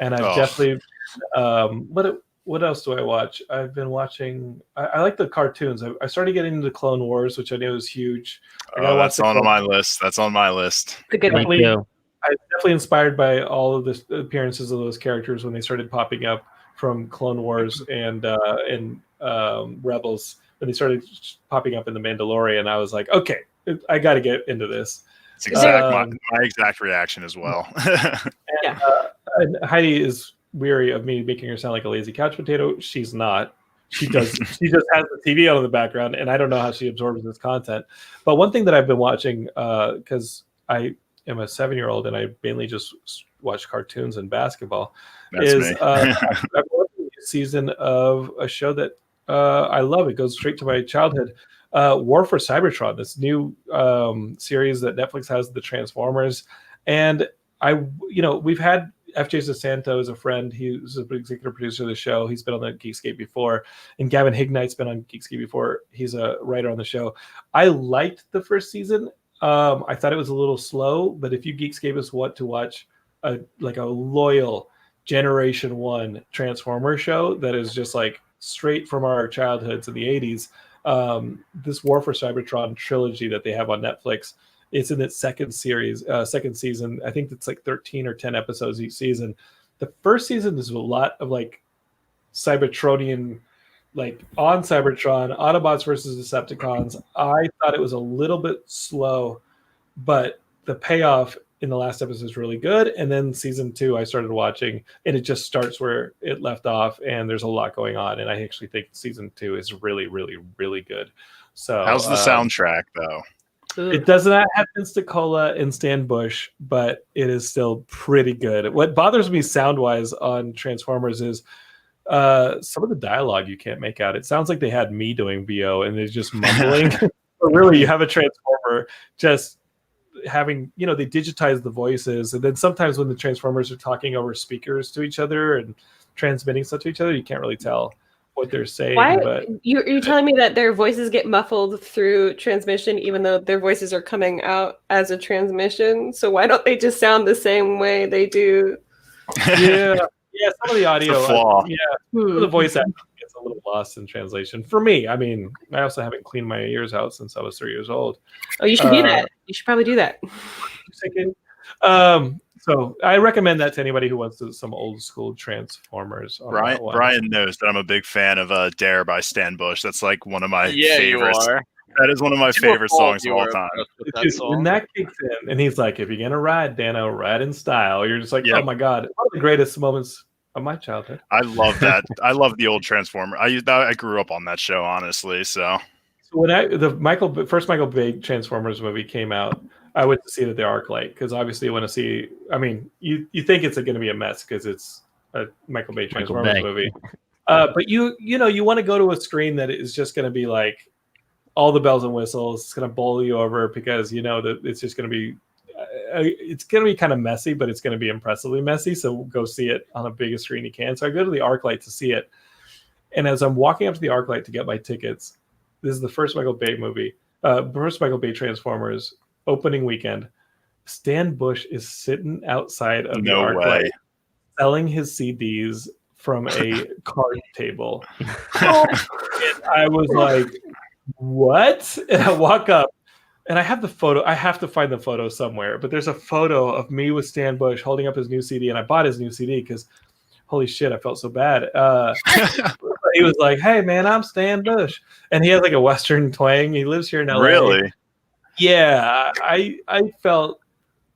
and I've definitely what else do I watch? I've been watching. I like the cartoons. I started getting into Clone Wars, which I knew was huge. That's on my list. That's on my list. It's a good one. I was definitely inspired by all of the appearances of those characters when they started popping up from Clone Wars and Rebels. When they started popping up in The Mandalorian, I was like, okay, I got to get into this. It's my exact reaction as well. And Heidi is weary of me making her sound like a lazy couch potato. She's not. She just has the TV on in the background, and I don't know how she absorbs this content. But one thing that I've been watching, because I am a 7-year-old and I mainly just watch cartoons and basketball, is I'm watching a season of a show that I love. It goes straight to my childhood. War for Cybertron, this new series that Netflix has, the Transformers, and we've had FJ Sasanto as a friend. He's an executive producer of the show. He's been on the Geekscape before, and Gavin Hignight's been on Geekscape before. He's a writer on the show. I liked the first season. I thought it was a little slow, but if you Geekscapists want to watch a loyal Generation 1 Transformer show that is just like straight from our childhoods in the 80s, this War for Cybertron trilogy that they have on Netflix, it's in its second season. I think it's like 13 or 10 episodes each season. The first season is a lot of like Cybertronian, like on Cybertron, Autobots versus Decepticons. I thought it was a little bit slow, but the payoff in the last episode is really good. And then season 2, I started watching, and it just starts where it left off, and there's a lot going on. And I actually think season 2 is really, really, really good. So how's the soundtrack though? It does not have Vince DiCola and Stan Bush, but it is still pretty good. What bothers me sound-wise on Transformers is some of the dialogue you can't make out. It sounds like they had me doing VO and they're just mumbling. But really, you have a Transformer just having, they digitize the voices. And then sometimes when the Transformers are talking over speakers to each other and transmitting stuff to each other, you can't really tell what they're saying. But you're telling me that their voices get muffled through transmission, even though their voices are coming out as a transmission? So why don't they just sound the same way they do? Yeah, some of the audio, it's a flaw. The voice acting gets a little lost in translation for me. I mean, I also haven't cleaned my ears out since I was 3 years old. Oh, you should do that. You should probably do that. So I recommend that to anybody who wants some old school Transformers. Brian knows that I'm a big fan of Dare by Stan Bush. That's like one of my favorites. You are. That is one of my favorite songs of all time. When that kicks in, and he's like, "If you're gonna ride, Dano, ride in style." You're just like, Yep. "Oh my god!" One of the greatest moments of my childhood. I love that. I love the old Transformer. I grew up on that show, honestly. So when the first Michael Bay Transformers movie came out, I went to see it at the ArcLight because obviously you want to see. I mean, you think it's going to be a mess because it's a Michael Bay Transformers movie, but you want to go to a screen that is just going to be like all the bells and whistles. It's going to bowl you over because you know that it's just going to be. It's going to be kind of messy, but it's going to be impressively messy. So go see it on the biggest screen you can. So I go to the ArcLight to see it, and as I'm walking up to the ArcLight to get my tickets, this is the first Michael Bay movie, first Michael Bay Transformers opening weekend. Stan Bush is sitting outside of the ArcLight selling his CDs from a card table. And I was like, what? And I walk up and I have the photo. I have to find the photo somewhere, but there's a photo of me with Stan Bush holding up his new CD. And I bought his new CD because holy shit, I felt so bad. He was like, "Hey man, I'm Stan Bush." And he has like a Western twang. He lives here in LA. Really? Yeah, I felt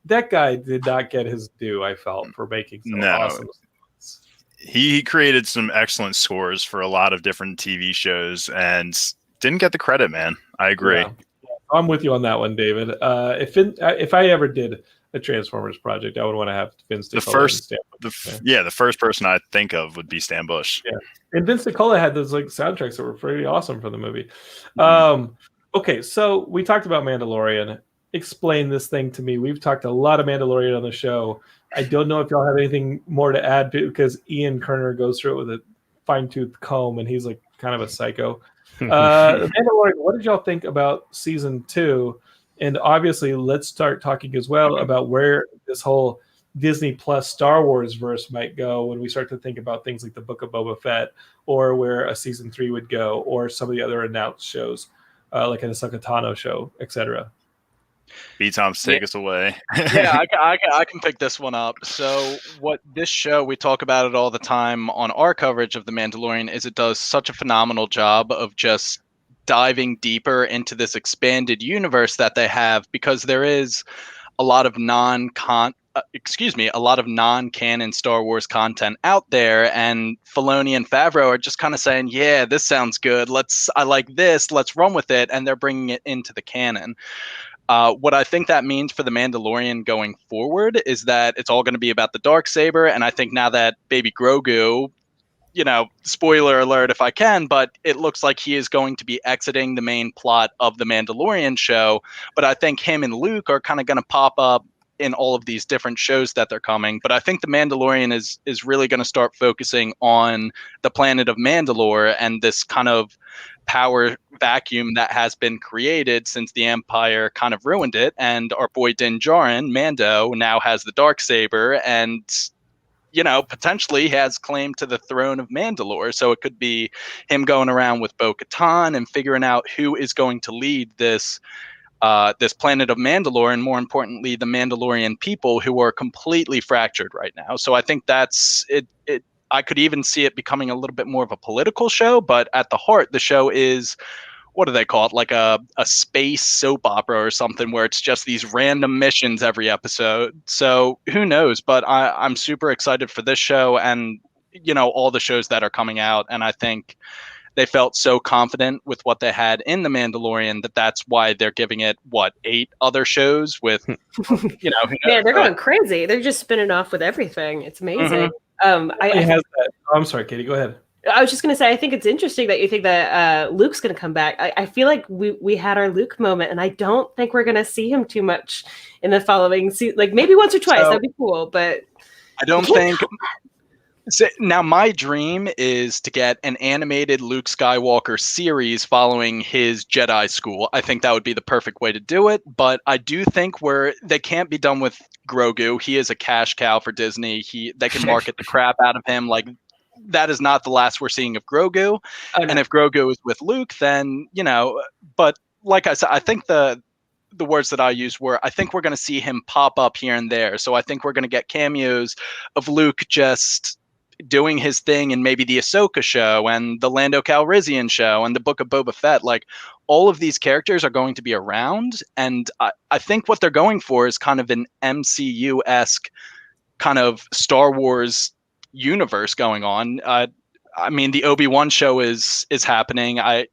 that guy did not get his due. I felt for making some awesome songs. He created some excellent scores for a lot of different TV shows and didn't get the credit, man. I agree. Yeah. I'm with you on that one, David. If I ever did a Transformers project, I would want to have Vince DiCola. The first person I think of would be Stan Bush. Yeah, and Vince DiCola had those like soundtracks that were pretty awesome for the movie. Okay, so we talked about Mandalorian. Explain this thing to me. We've talked a lot of Mandalorian on the show. I don't know if y'all have anything more to add because Ian Kerner goes through it with a fine-tooth comb, and he's like kind of a psycho. Mandalorian, what did y'all think about season 2? And obviously, let's start talking as well about where this whole Disney Plus Star Wars verse might go when we start to think about things like the Book of Boba Fett, or where a season 3 would go, or some of the other announced shows, like an Ahsoka Tano show, etc. B-Toms, take us away. Yeah, I can pick this one up. So what this show, we talk about it all the time on our coverage of The Mandalorian, is it does such a phenomenal job of just diving deeper into this expanded universe that they have, because there is a lot of non-canon Star Wars content out there, and Filoni and Favreau are just kind of saying, yeah, this sounds good. I like this. Let's run with it. And they're bringing it into the canon. What I think that means for The Mandalorian going forward is that it's all going to be about the Darksaber. And I think now that Baby Grogu, spoiler alert if I can, but it looks like he is going to be exiting the main plot of The Mandalorian show. But I think him and Luke are kind of going to pop up in all of these different shows that they're coming. But I think The Mandalorian is really going to start focusing on the planet of Mandalore and this kind of power vacuum that has been created since the Empire kind of ruined it. And our boy Din Djarin, Mando, now has the Darksaber and, potentially has claim to the throne of Mandalore. So it could be him going around with Bo-Katan and figuring out who is going to lead this planet of Mandalore, and more importantly, the Mandalorian people who are completely fractured right now. So I think that's it. I could even see it becoming a little bit more of a political show, but at the heart, the show is, what do they call it? Like a space soap opera or something, where it's just these random missions every episode. So who knows? But I'm super excited for this show and, all the shows that are coming out. And I think they felt so confident with what they had in The Mandalorian that's why they're giving it 8 other shows with Yeah, they're going crazy. They're just spinning off with everything. It's amazing. I'm sorry, Katie, go ahead. I was just going to say, I think it's interesting that you think that Luke's going to come back. I feel like we had our Luke moment, and I don't think we're going to see him too much in the following season. Like maybe once or twice, that'd be cool. But I don't think. So now my dream is to get an animated Luke Skywalker series following his Jedi school. I think that would be the perfect way to do it. But I do think they can't be done with Grogu. He is a cash cow for Disney. They can market the crap out of him. Like, that is not the last we're seeing of Grogu. Okay. And if Grogu is with Luke, then, but like I said, I think the words that I used were, I think we're going to see him pop up here and there. So I think we're going to get cameos of Luke just doing his thing in maybe the Ahsoka show and the Lando Calrissian show and the Book of Boba Fett. Like, all of these characters are going to be around, and I think what they're going for is kind of an MCU-esque kind of Star Wars universe going on. I mean, the Obi-Wan show is happening. I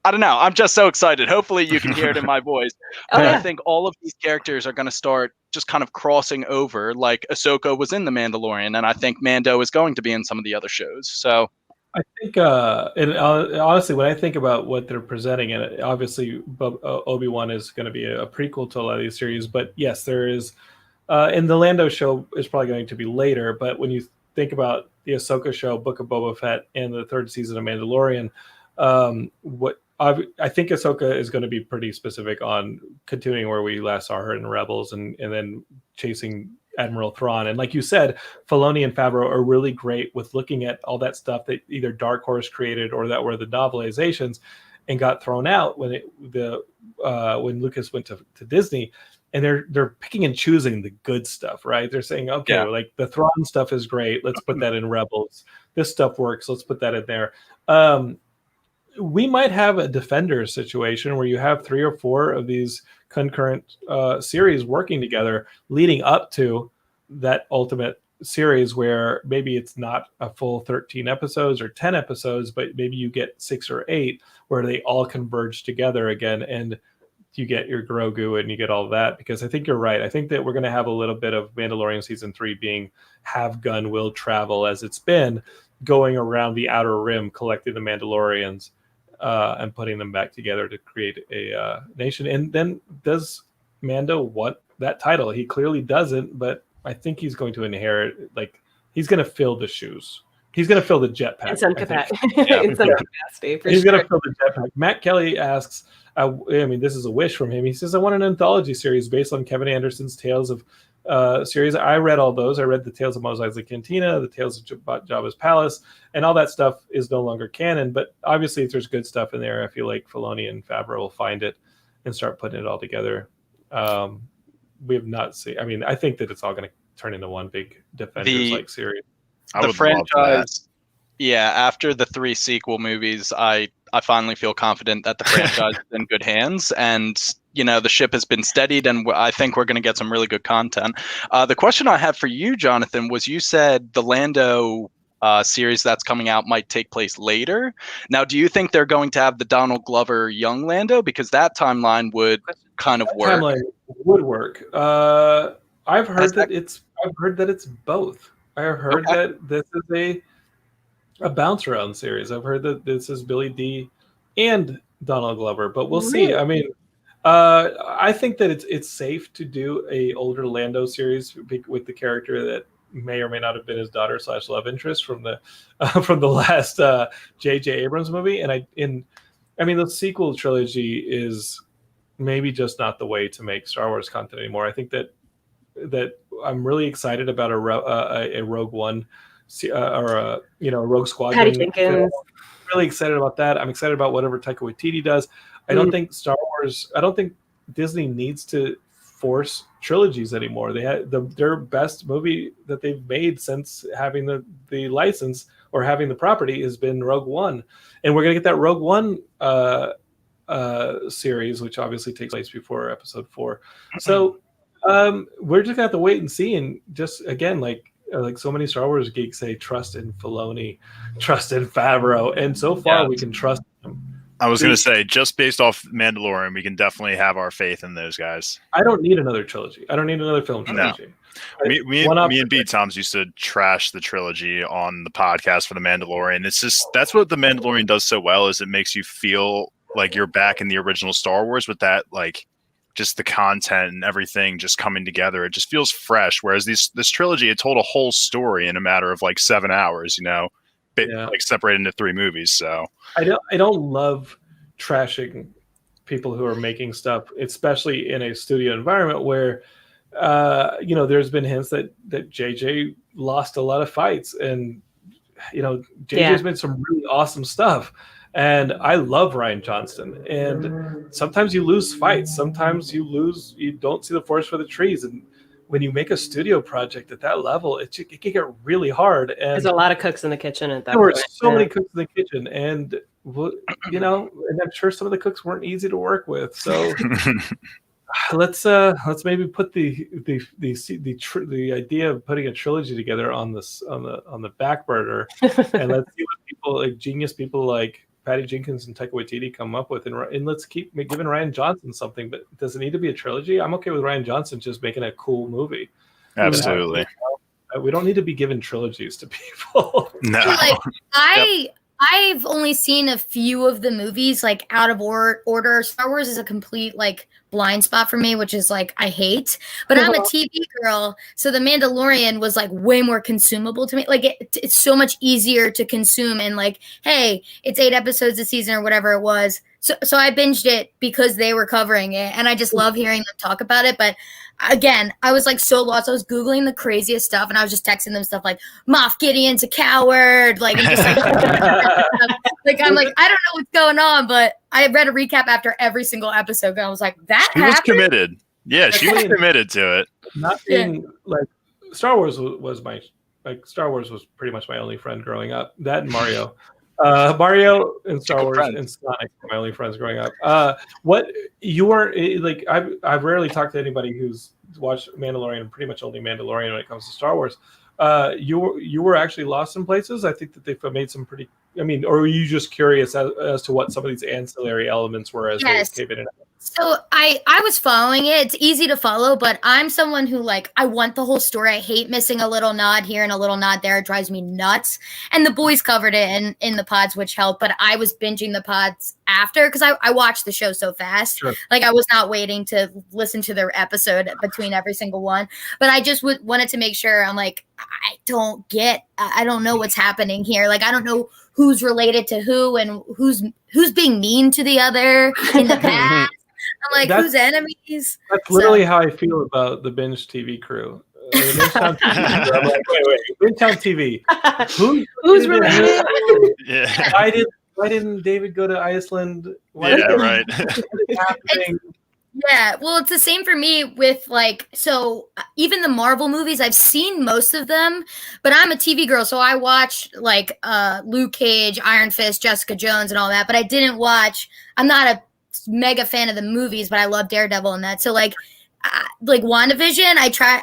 don't know. I'm just so excited. Hopefully you can hear it in my voice. But I think all of these characters are going to start just kind of crossing over, like Ahsoka was in The Mandalorian, and I think Mando is going to be in some of the other shows. So I think, and honestly, when I think about what they're presenting, and obviously Obi-Wan is going to be a prequel to a lot of these series, but yes, there is, and the Lando show is probably going to be later, but when you think about the Ahsoka show, Book of Boba Fett, and the third season of Mandalorian, I think Ahsoka is going to be pretty specific on continuing where we last saw her in Rebels and then chasing Admiral Thrawn. And like you said, Filoni and Favreau are really great with looking at all that stuff that either Dark Horse created or that were the novelizations and got thrown out when Lucas went to Disney. And they're picking and choosing the good stuff, right? They're saying, okay, like the Thrawn stuff is great. Let's put that in Rebels. This stuff works. Let's put that in there. We might have a Defenders situation where you have 3 or 4 of these concurrent series working together leading up to that ultimate series where maybe it's not a full 13 episodes or 10 episodes, but maybe you get 6 or 8 where they all converge together again and you get your Grogu and you get all of that. Because I think you're right. I think that we're going to have a little bit of Mandalorian season 3 being have gun will travel as it's been going around the Outer Rim, collecting the Mandalorians and putting them back together to create a nation. And then does Mando want that title? He clearly doesn't, but I think he's going to inherit, like, he's going to fill the shoes. He's going to fill the jetpack. In some capacity. He's going to fill the jetpack. Matt Kelly asks, I mean, this is a wish from him. He says, I want an anthology series based on Kevin Anderson's Tales of series. I read all those. I read the Tales of Mos Eisley Cantina, the Tales of Jabba's Palace, and all that stuff is no longer canon. But obviously, if there's good stuff in there, I feel like Filoni and Favreau will find it and start putting it all together. We have not seen. I mean, I think that it's all going to turn into one big Defenders-like series. The franchise, after the 3 sequel movies, I finally feel confident that the franchise is in good hands, and the ship has been steadied, and I think we're going to get some really good content. The question I have for you, Jonathan, was you said the Lando series that's coming out might take place later. Now, do you think they're going to have the Donald Glover young Lando? Because that timeline would kind of work. Timeline would work. I've heard that it's both. I have heard that this is a bounce around series. I've heard that this is Billy D and Donald Glover, but we'll see. I mean, I think that it's safe to do a older Lando series with the character that may or may not have been his daughter / love interest from the last J.J. Abrams movie. And I mean, the sequel trilogy is maybe just not the way to make Star Wars content anymore. I think that I'm really excited about a Rogue One or a Rogue Squadron. Patty Jenkins. Really excited about that. I'm excited about whatever Taika Waititi does. I don't think Disney needs to force trilogies anymore. They had their best movie that they've made since having the license or having the property has been Rogue One, and we're gonna get that Rogue One series, which obviously takes place before Episode 4. So we're just gonna have to wait and see. And just again, like so many Star Wars geeks say, trust in Filoni, trust in Favreau, and so far we can trust them. I was going to say, just based off Mandalorian, we can definitely have our faith in those guys. I don't need another trilogy. I don't need another film trilogy. No. Me and B. Toms used to trash the trilogy on the podcast for the Mandalorian. It's just, that's what the Mandalorian does so well, is it makes you feel like you're back in the original Star Wars with that, like, just the content and everything just coming together. It just feels fresh. Whereas this trilogy, it told a whole story in a matter of like 7 hours, like separated into 3 movies. So I don't love trashing people who are making stuff, especially in a studio environment where there's been hints that JJ lost a lot of fights, and JJ's made some really awesome stuff. And I love Rian Johnston. And sometimes you lose fights. Sometimes you don't see the forest for the trees. And when you make a studio project at that level, it can get really hard. And there's a lot of cooks in the kitchen at that there were point. so many cooks in the kitchen, and you know, and I'm sure some of the cooks weren't easy to work with. So let's maybe put the idea of putting a trilogy together on the back burner, and let's see what people like genius people like Patty Jenkins and Taika Waititi come up with, and let's keep giving Ryan Johnson something. But does it need to be a trilogy? I'm okay with Ryan Johnson just making a cool movie. Absolutely. We don't need to be giving trilogies to people. No. Like I've only seen a few of the movies like out of order. Star Wars is a complete like blind spot for me, which is like I hate. But I'm a TV girl, so The Mandalorian was like way more consumable to me. Like it's so much easier to consume, and like, hey, it's 8 episodes a season or whatever it was. So I binged it because they were covering it, and I just love hearing them talk about it. But again, I was like so lost. I was Googling the craziest stuff, and I was just texting them stuff like Moff Gideon's a coward. Like, and just like, like I'm like, I don't know what's going on, but I read a recap after every single episode, and I was like, that she was committed. Yeah, she was committed to it. Not being like Star Wars was my Star Wars was pretty much my only friend growing up. That and Mario. Mario and Star Wars and Sonic were my only friends growing up. What you are like? I've rarely talked to anybody who's watched Mandalorian, and pretty much only Mandalorian when it comes to Star Wars. You were actually lost in places. I think that they've made some pretty. I mean, or were you just curious as to what some of these ancillary elements were as they came in? So I was following it. It's easy to follow, but I'm someone who like I want the whole story. I hate missing a little nod here and a little nod there. It drives me nuts. And the boys covered it in the pods, which helped. But I was binging the pods after because I watched the show so fast. Sure. Like I was not waiting to listen to their episode between every single one. But I just wanted to make sure. I'm like, I don't know what's happening here. Like I don't know who's related to who and who's being mean to the other in the past. I'm like, who's enemies? That's literally how I feel about the Binge TV crew. Bingetown TV crew. I'm like, wait, Bingetown TV. Who's related? Yeah. Why didn't David go to Iceland? Right. Yeah, well, it's the same for me with like, so even the Marvel movies, I've seen most of them, but I'm a TV girl, so I watched like Luke Cage, Iron Fist, Jessica Jones, and all that, but I didn't watch. I'm not a mega fan of the movies, but I love Daredevil and that. So like WandaVision,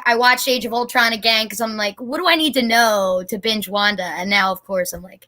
I watched Age of Ultron again because I'm like, what do I need to know to binge Wanda? And now, of course, I'm like,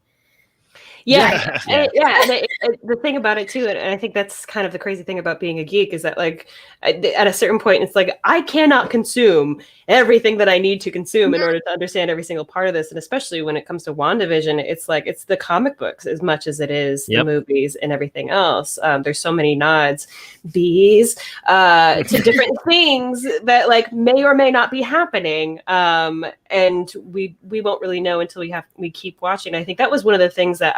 the thing about it too, and I think that's kind of the crazy thing about being a geek is that like at a certain point it's like I cannot consume everything that I need to consume in order to understand every single part of this, and especially when it comes to WandaVision, it's like it's the comic books as much as it is the movies and everything else. There's so many nods, bees, to different things that like may or may not be happening, and we won't really know until we keep watching. I think that was one of the things that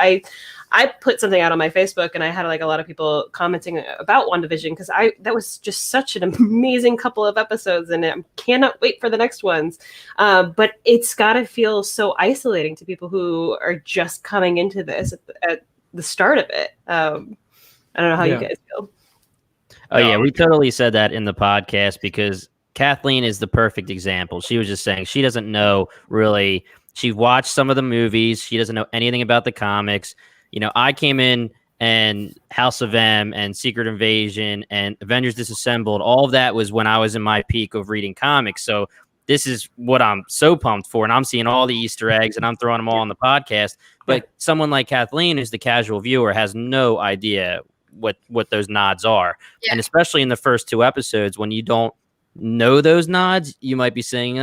I put something out on my Facebook, and I had like a lot of people commenting about WandaVision because that was just such an amazing couple of episodes, and I cannot wait for the next ones. But it's got to feel so isolating to people who are just coming into this at the start of it. I don't know how you guys feel. Oh yeah, we totally said that in the podcast because Kathleen is the perfect example. She was just saying she doesn't know really. She watched some of the movies. She doesn't know anything about the comics. You know, I came in and House of M and Secret Invasion and Avengers Disassembled. All of that was when I was in my peak of reading comics. So this is what I'm so pumped for. And I'm seeing all the Easter eggs and I'm throwing them all on the podcast. But someone like Kathleen, who's the casual viewer, has no idea what those nods are. Yeah. And especially in the first 2 episodes, when you don't know those nods, you might be saying,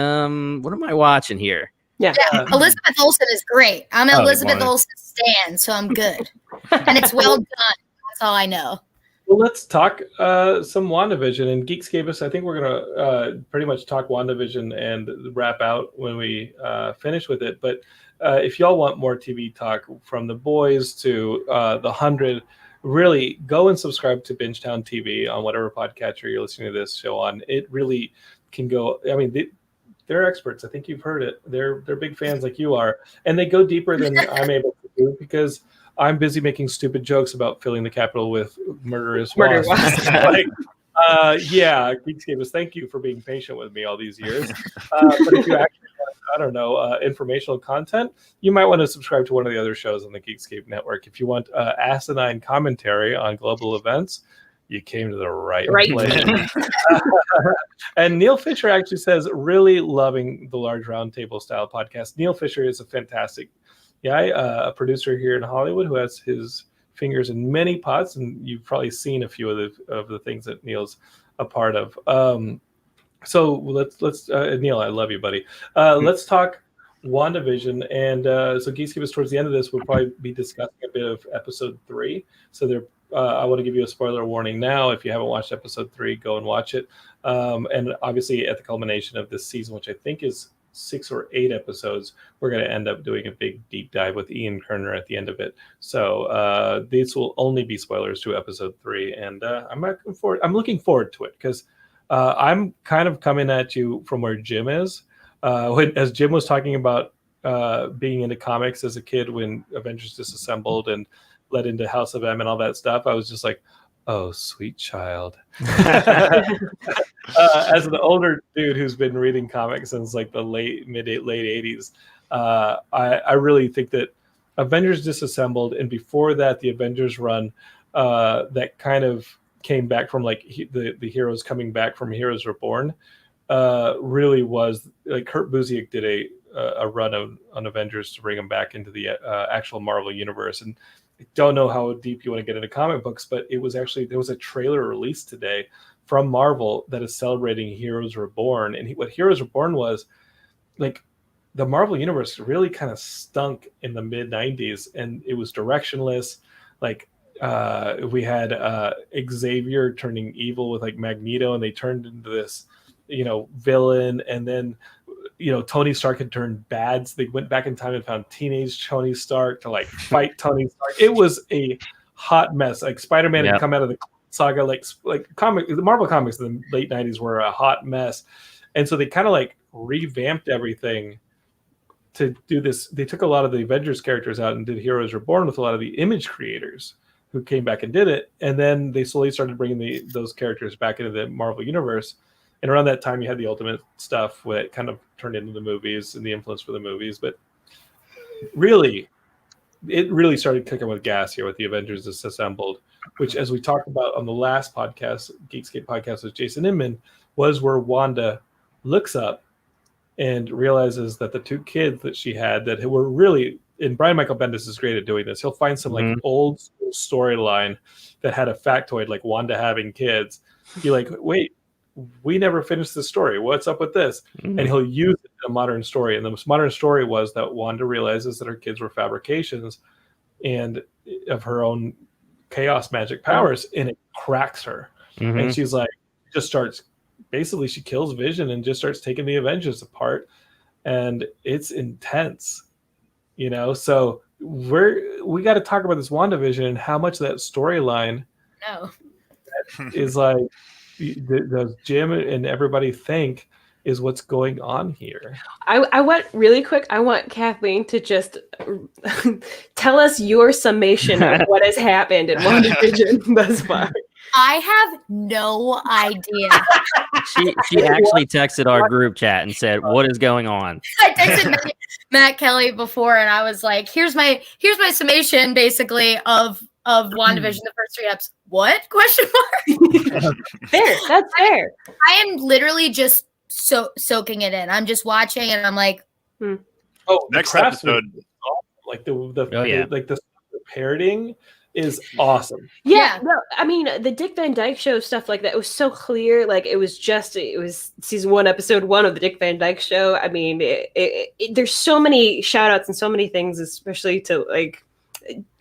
what am I watching here? Yeah, Elizabeth Olsen is great. I'm an Elizabeth Olsen stan, so I'm good. And it's well done. That's all I know. Well, let's talk some WandaVision and Geekscape. I think we're going to pretty much talk WandaVision and wrap out when we finish with it. But if y'all want more TV talk from The Boys to The 100, really go and subscribe to Bingetown TV on whatever podcatcher you're listening to this show on. It really can go. I mean, they're experts. I think you've heard it. They're big fans like you are, and they go deeper than I'm able to do because I'm busy making stupid jokes about filling the Capitol with murderous wasps. Like, Yeah, Geekscape, thank you for being patient with me all these years. But if you actually want, I don't know, informational content, you might want to subscribe to one of the other shows on the Geekscape Network. If you want asinine commentary on global events, you came to the right place. And Neil Fisher actually says, really loving the Large Roundtable style podcast. Neil Fisher is a fantastic guy, a producer here in Hollywood who has his fingers in many pots, and you've probably seen a few of the things that Neil's a part of. So let's Neil, I love you, buddy. Let's talk WandaVision, and so Geekscape is towards the end of this. We'll probably be discussing a bit of episode 3. So I want to give you a spoiler warning now. If you haven't watched episode 3, go and watch it. And obviously, at the culmination of this season, which I think is 6 or 8 episodes, we're going to end up doing a big deep dive with Ian Kerner at the end of it. So these will only be spoilers to episode 3, and I'm looking forward to it because I'm kind of coming at you from where Jim is. As Jim was talking about being into comics as a kid when Avengers Disassembled and led into House of M and all that stuff, I was just like, oh, sweet child. As an older dude who's been reading comics since like the late 80s, I really think that Avengers Disassembled, and before that, the Avengers run that kind of came back from like the heroes coming back from Heroes Reborn, really was like Kurt Busiek did a run on Avengers to bring them back into the actual Marvel universe. And I don't know how deep you want to get into comic books, but there was a trailer released today from Marvel that is celebrating Heroes Reborn. And what Heroes Reborn was, like, the Marvel universe really kind of stunk in the mid 90s, and it was directionless. Like, we had Xavier turning evil with like Magneto, and they turned into this, villain. And then, Tony Stark had turned bad, so they went back in time and found teenage Tony Stark to like fight Tony Stark. It was a hot mess. Like Spider-Man had come out of the saga, the Marvel comics in the late 90s were a hot mess. And so they kind of like revamped everything to do this. They took a lot of the Avengers characters out and did Heroes Reborn with a lot of the image creators who came back and did it. And then they slowly started bringing those characters back into the Marvel universe. And around that time, you had the Ultimate stuff that kind of turned into the movies and the influence for the movies. But really, it really started kicking with gas here with the Avengers Disassembled, which, as we talked about on the last podcast, Geekscape podcast with Jason Inman, was where Wanda looks up and realizes that the 2 kids that she had that were really, and Brian Michael Bendis is great at doing this. He'll find some like old storyline that had a factoid like Wanda having kids. Be like, wait, we never finished the story. What's up with this? And he'll use it in a modern story. And the modern story was that Wanda realizes that her kids were fabrications and of her own chaos magic powers, and it cracks her. And she's like, she kills Vision and just starts taking the Avengers apart. And it's intense, so we got to talk about this WandaVision and how much that storyline is like, does Jim and everybody think is what's going on here? I want really quick. I want Kathleen to just tell us your summation of what has happened in WandaVision thus far. I have no idea. She actually texted our group chat and said, "What is going on?" I texted Matt Kelly before, and I was like, "Here's my summation, basically of WandaVision, the first 3 episodes." What? Question mark. Fair. That's fair. I am literally just soaking it in. I'm just watching, and I'm like, "Oh, next episode, like the parroting is awesome." Yeah. No, I mean, the Dick Van Dyke Show stuff like that was so clear. Like it was season 1, episode 1 of the Dick Van Dyke Show. I mean, there's so many shout outs and so many things, especially to like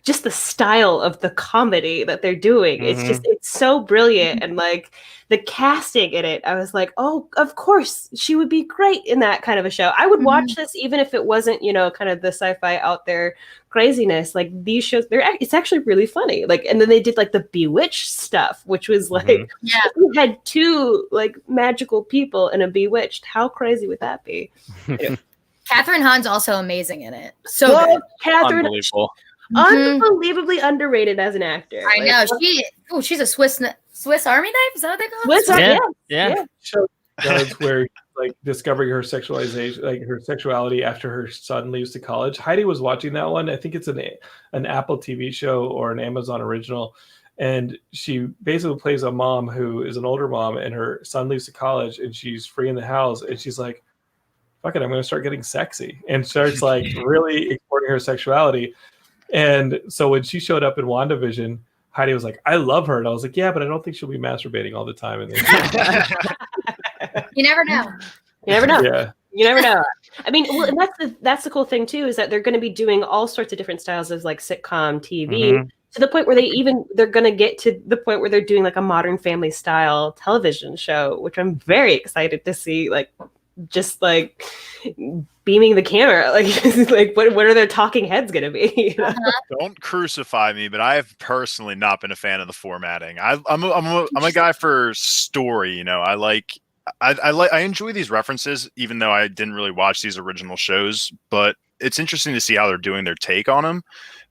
just the style of the comedy that they're doing. It's so brilliant. And like the casting in it, I was like, oh, of course she would be great in that kind of a show. I would watch this even if it wasn't, kind of the sci-fi out there craziness. Like these shows, it's actually really funny. Like, and then they did like the Bewitched stuff, which was like, we had 2 like magical people in a Bewitched. How crazy would that be? Catherine Hahn's also amazing in it. So good. Unbelievable. Unbelievably underrated as an actor. I know. She's a Swiss Swiss Army knife? Is that what they call it? Swiss Army, Yeah. Show does where like discovering her sexualization, like her sexuality after her son leaves to college. Heidi was watching that one. I think it's an Apple TV show or an Amazon original. And she basically plays a mom who is an older mom, and her son leaves to college, and she's free in the house, and she's like, fuck it, I'm going to start getting sexy, and starts like really exploring her sexuality. And so when she showed up in WandaVision, Heidi was like, I love her. And I was like, yeah, but I don't think she'll be masturbating all the time. And You never know. You never know. Yeah. You never know. I mean, well, and that's the cool thing too, is that they're going to be doing all sorts of different styles of like sitcom TV to the point where they're going to get to the point where they're doing like a Modern Family style television show, which I'm very excited to see. Like, just like beaming the camera, like what are their talking heads going to be? You know? Don't crucify me, but I have personally not been a fan of the formatting. I'm a guy for story. You know, I enjoy these references, even though I didn't really watch these original shows. But it's interesting to see how they're doing their take on them.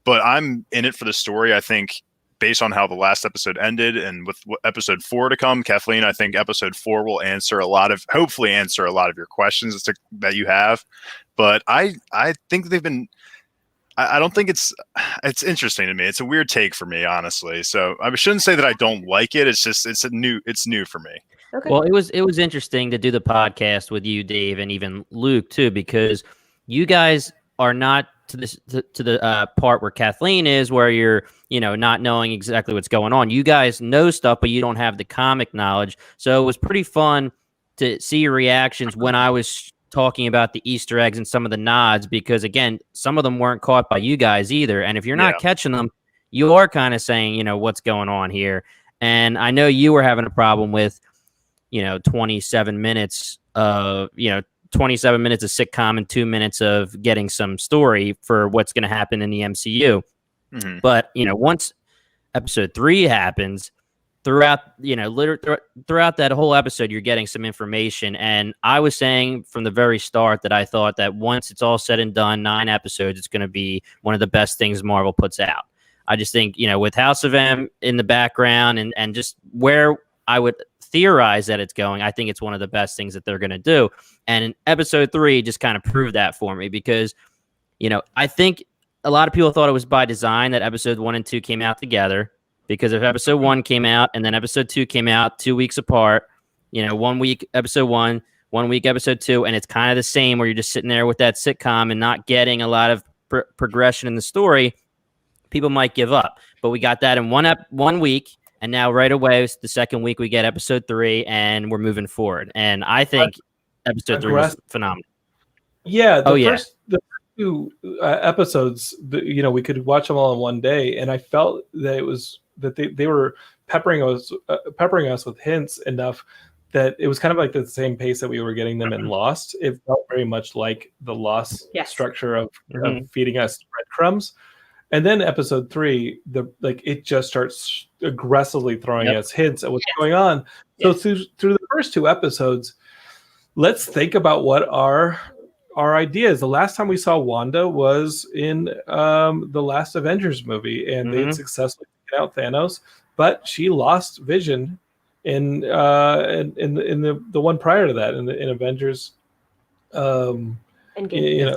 But I'm in it for the story. I think based on how the last episode ended, and with episode 4 to come, Kathleen, I think episode 4 will hopefully answer a lot of your questions that you have. But I think they've been. I don't think it's interesting to me. It's a weird take for me, honestly. So I shouldn't say that I don't like it. It's just it's new for me. Okay. Well, it was interesting to do the podcast with you, Dave, and even Luke too, because you guys are not to the part where Kathleen is, where you're not knowing exactly what's going on. You guys know stuff, but you don't have the comic knowledge. So it was pretty fun to see your reactions when I was talking about the Easter eggs and some of the nods, because again, some of them weren't caught by you guys either. And if you're not catching them, you are kind of saying, what's going on here. And I know you were having a problem with, 27 minutes of, 27 minutes of sitcom and 2 minutes of getting some story for what's going to happen in the MCU. Mm-hmm. But, once episode 3 happens, throughout that whole episode, you're getting some information. And I was saying from the very start that I thought that once it's all said and done, 9 episodes, it's going to be one of the best things Marvel puts out. I just think, with House of M in the background and just where I would theorize that it's going, I think it's one of the best things that they're going to do. And in episode 3 just kind of proved that for me, because, I think a lot of people thought it was by design that episode 1 and 2 came out together, because if episode 1 came out and then episode 2 came out 2 weeks apart, 1 week episode 1, 1 week episode 2, and it's kind of the same where you're just sitting there with that sitcom and not getting a lot of progression in the story, people might give up. But we got that in 1 week. And now right away, the second week, we get episode 3 and we're moving forward. And I think episode 3 was phenomenal. Yeah. The first 2 episodes, we could watch them all in one day. And I felt that they were peppering us with hints enough that it was kind of like the same pace that we were getting them in Lost. It felt very much like the Lost structure of feeding us breadcrumbs. And then episode 3, it just starts aggressively throwing us hints at what's going on. So through the first 2 episodes, let's think about what our ideas. The last time we saw Wanda was in the last Avengers movie, and they had successfully taken out Thanos, but she lost Vision in the one prior to that in Avengers. Infinity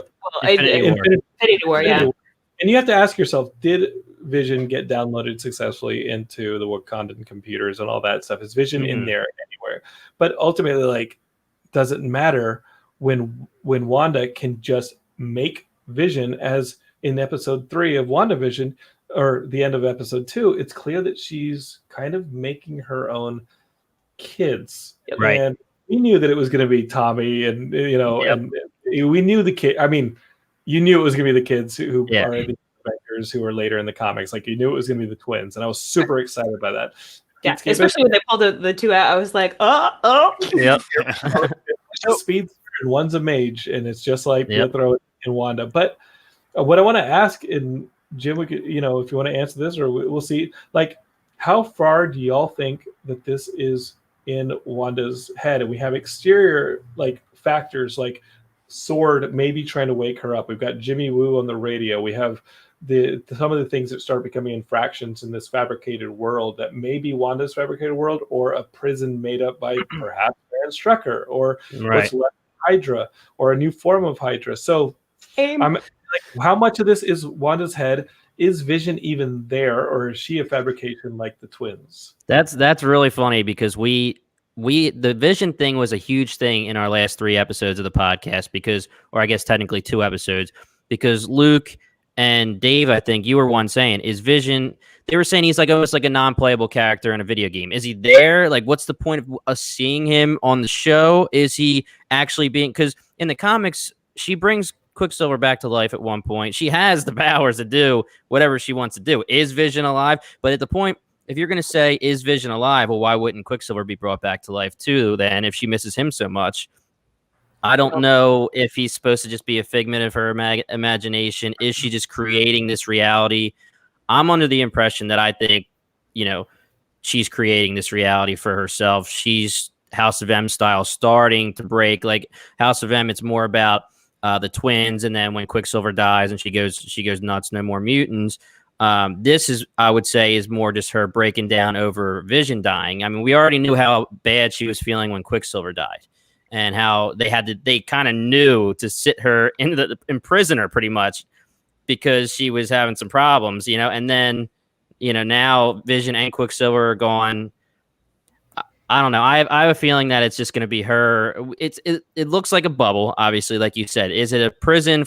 War. And you have to ask yourself, did Vision get downloaded successfully into the Wakandan computers and all that stuff? Is Vision in there anywhere? But ultimately, does it matter when Wanda can just make Vision, as in episode 3 of WandaVision, or the end of episode 2, it's clear that she's kind of making her own kids. Right. And we knew that it was going to be Tommy, and and we knew the kid. I mean, you knew it was going to be the kids who are the Avengers, who are later in the comics. You knew it was going to be the twins, and I was super excited by that. Yeah, especially when they pulled the 2 out, I was like, oh. Yep. Speed, and one's a mage, and it's just like we'll throw it in Wanda. But what I want to ask, and Jim, we could, if you want to answer this, or we'll see, how far do y'all think that this is in Wanda's head? And we have exterior factors like Sword maybe trying to wake her up. We've got Jimmy Woo on the radio. We have some of the things that start becoming infractions in this fabricated world that may be Wanda's fabricated world, or a prison made up by perhaps Baron Strucker, or what's left of Hydra, or a new form of Hydra. So I'm like, how much of this is Wanda's head? Is Vision even there, or is she a fabrication like the twins? That's really funny because the Vision thing was a huge thing in our last 3 episodes of the podcast or I guess technically 2 episodes, because Luke and Dave, I think you were one saying, is Vision, they were saying he's like almost like a non-playable character in a video game. Is he there? Like, what's the point of us seeing him on the show? Is he actually being, because in the comics, she brings Quicksilver back to life at one point. She has the powers to do whatever she wants to do. Is Vision alive? But at the point, if you're going to say, is Vision alive? Well, why wouldn't Quicksilver be brought back to life too then if she misses him so much? I don't know if he's supposed to just be a figment of her imagination. Is she just creating this reality? I'm under the impression that I think, she's creating this reality for herself. She's House of M style starting to break. Like House of M, it's more about the twins, and then when Quicksilver dies and she goes nuts, no more mutants. This is, I would say, is more just her breaking down over Vision dying. I mean, we already knew how bad she was feeling when Quicksilver died, and how they kind of knew to sit her imprison her pretty much because she was having some problems, and then, now Vision and Quicksilver are gone. I don't know. I have a feeling that it's just going to be her. It looks like a bubble, obviously, like you said. Is it a prison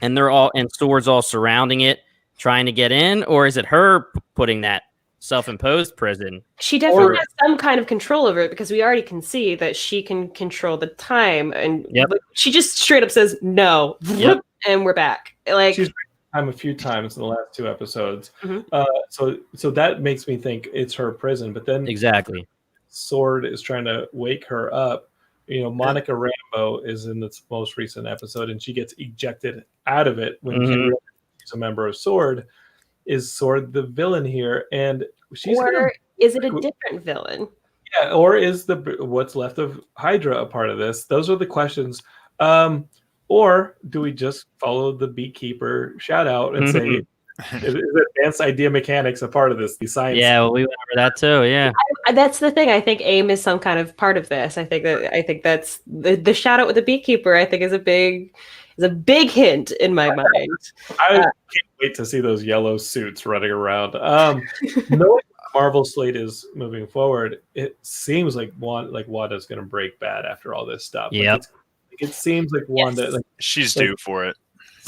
and swords all surrounding it, trying to get in, or is it her putting that self-imposed prison? She definitely has some kind of control over it, because we already can see that she can control the time, and she just straight up says no, and we're back. Like, she's time a few times in the last 2 episodes. So that makes me think it's her prison. But then exactly, Sword is trying to wake her up. Monica Rambeau is in this most recent episode, and she gets ejected out of it when she realizes she's a member of Sword. Is Sword the villain here? And is it a different villain? Yeah, or is what's left of Hydra a part of this? Those are the questions. Or do we just follow the Beekeeper shout out and say, is advanced idea mechanics a part of this? The science. Yeah, well, we went over that too. Yeah, that's the thing. I think AIM is some kind of part of this. I think that's the shout out with the Beekeeper. I think is a big hint in my mind. I can't wait to see those yellow suits running around. Knowing Marvel slate is moving forward, it seems like Wanda's going to break bad after all this stuff. Yeah, it seems like Wanda. She's due for it.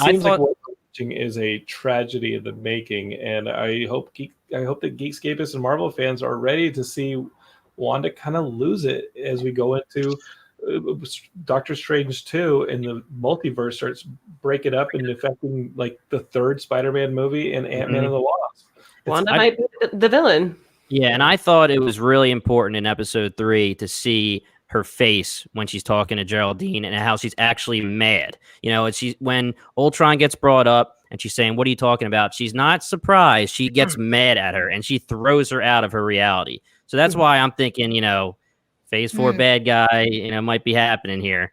Seems like what we're watching is a tragedy in the making, and I hope that Geekscapists and Marvel fans are ready to see Wanda kind of lose it as we go into Doctor Strange 2, and the multiverse starts breaking up and affecting like the 3rd Spider-Man movie and Ant-Man and the Wasp. Wanda might be the villain. Yeah, and I thought it was really important in episode 3 to see her face when she's talking to Geraldine and how she's actually mad. When Ultron gets brought up and she's saying, "What are you talking about?" She's not surprised. She gets mad at her and she throws her out of her reality. So that's why I'm thinking, Phase 4 bad guy, might be happening here.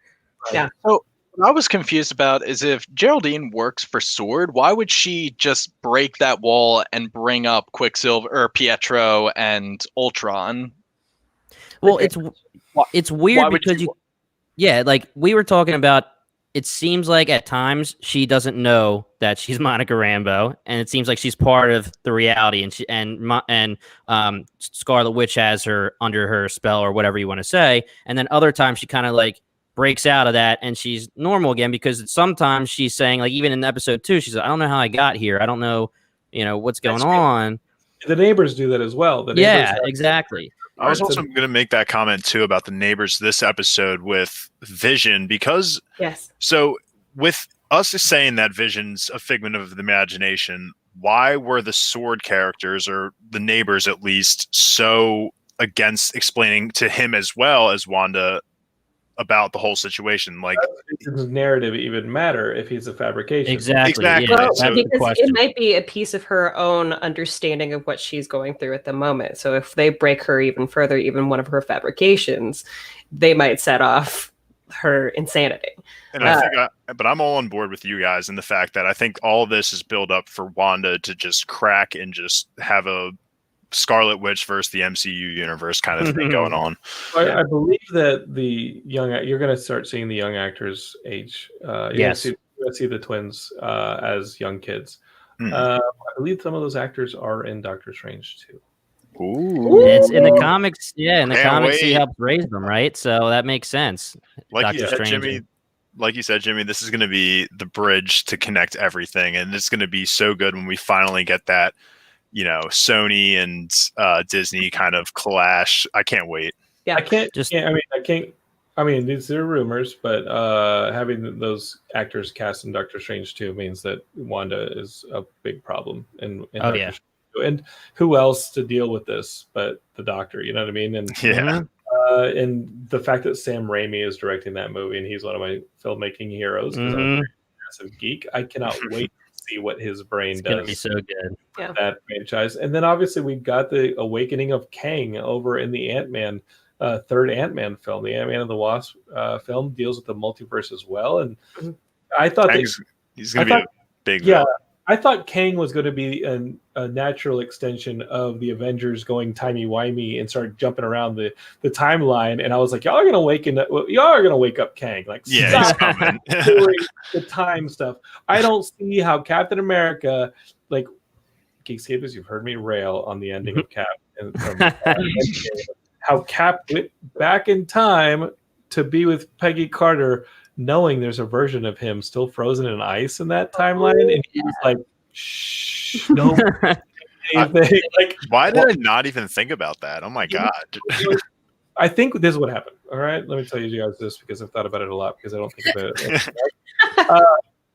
Yeah. So what I was confused about is, if Geraldine works for Sword, why would she just break that wall and bring up Quicksilver or Pietro and Ultron? Well, it's weird because like we were talking about, it seems like at times she doesn't know that she's Monica Rambeau, and it seems like she's part of the reality, and Scarlet Witch has her under her spell or whatever you want to say. And then other times she kind of like breaks out of that and she's normal again, because sometimes she's saying, like, even in episode 2, she's like, "I don't know how I got here. I don't know, what's going on." The neighbors do that as well. Exactly. I was also going to make that comment too about the neighbors this episode with Vision, because so with us saying that Vision's a figment of the imagination, why were the Sword characters, or the neighbors at least, so against explaining to him as well as Wanda about the whole situation? Like, does his narrative even matter if he's a fabrication? Exactly. Well, Yeah, because it might be a piece of her own understanding of what she's going through at the moment. So if they break her even further, even one of her fabrications, they might set off her insanity. And but I'm all on board with you guys in the fact that I think all of this is built up for Wanda to just crack and just have a Scarlet Witch versus the MCU universe kind of thing going on. I believe that you're going to start seeing the young actors age. Yes. You're going to see the twins as young kids. I believe some of those actors are in Doctor Strange too. Ooh. It's in the comics. Yeah, in the Can't comics, he wait. helped raise them, right? So that makes sense. Like you said, Jimmy, this is going to be the bridge to connect everything, and it's going to be so good when we finally get that, Sony and Disney kind of clash. I can't wait. Yeah, I mean, these are rumors, but having those actors cast in Doctor Strange 2 means that Wanda is a big problem in Doctor Strange 2. And who else to deal with this but the Doctor? You know what I mean? And and the fact that Sam Raimi is directing that movie and he's one of my filmmaking heroes because I'm a massive geek. I cannot wait to see what his brain does. It's going to be so good. Yeah. That franchise. And then obviously we've got the awakening of Kang over in the Ant-Man. Third Ant-Man film, the Ant-Man and the Wasp film, deals with the multiverse as well. And I thought he's going to be a big villain. I thought Kang was going to be a natural extension of the Avengers going timey-wimey and start jumping around the timeline. And I was like, y'all are going to wake up Kang. Like, stop doing the time stuff. I don't see how Captain America, like, Geekscapers, you've heard me rail on the ending of Cap. And how Cap went back in time to be with Peggy Carter, knowing there's a version of him still frozen in ice in that timeline, and he was like, "Shh, no." Why did I not even think about that? Oh my god! I think this is what happened. All right, let me tell you guys this because I've thought about it a lot because I don't think about it.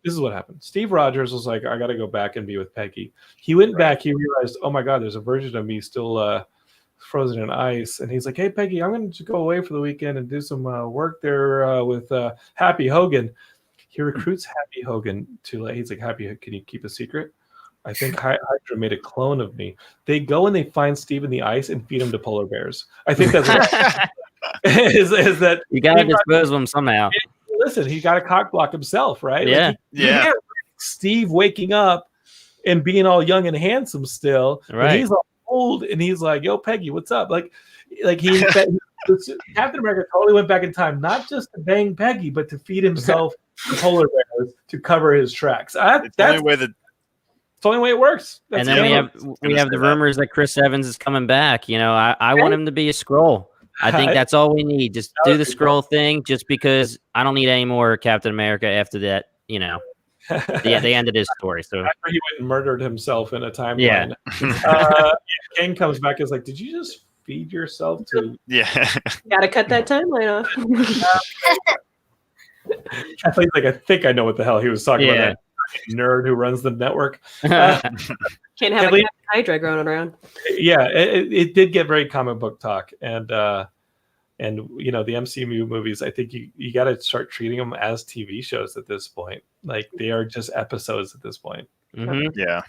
This is what happened. Steve Rogers was like, "I got to go back and be with Peggy." He went back. He realized, "Oh my god, there's a version of me still." Frozen in ice, and he's like, "Hey Peggy, I'm going to go away for the weekend and do some work there with Happy Hogan." He recruits Happy Hogan to he's like, "Happy, can you keep a secret? I think Hydra made a clone of me." They go and they find Steve in the ice and feed him to polar bears. I think that's what is that you got to dispose of him somehow. Listen, he got to cock block himself, right? Yeah, yeah. Steve waking up and being all young and handsome still, right? He's all old, and he's like, "Yo, Peggy, what's up?" Like Captain America totally went back in time, not just to bang Peggy, but to feed himself to polar bears to cover his tracks. That's the only way it works. And then we have the rumors that Chris Evans is coming back. I want him to be a Skrull. I think that's all we need. Just do the Skrull thing, just because I don't need any more Captain America after that. They ended his story. So after he went and murdered himself in a timeline, Kang comes back and is like, "Did you just feed yourself to?" Yeah, gotta cut that timeline off. Kathleen's like, "I think I know what the hell he was talking about." That nerd who runs the network. Can't have a Hydra growing around. Yeah, it did get very comic book talk, and the MCU movies, I think you got to start treating them as TV shows at this point. Like, they are just episodes at this point. Mm-hmm. Yeah.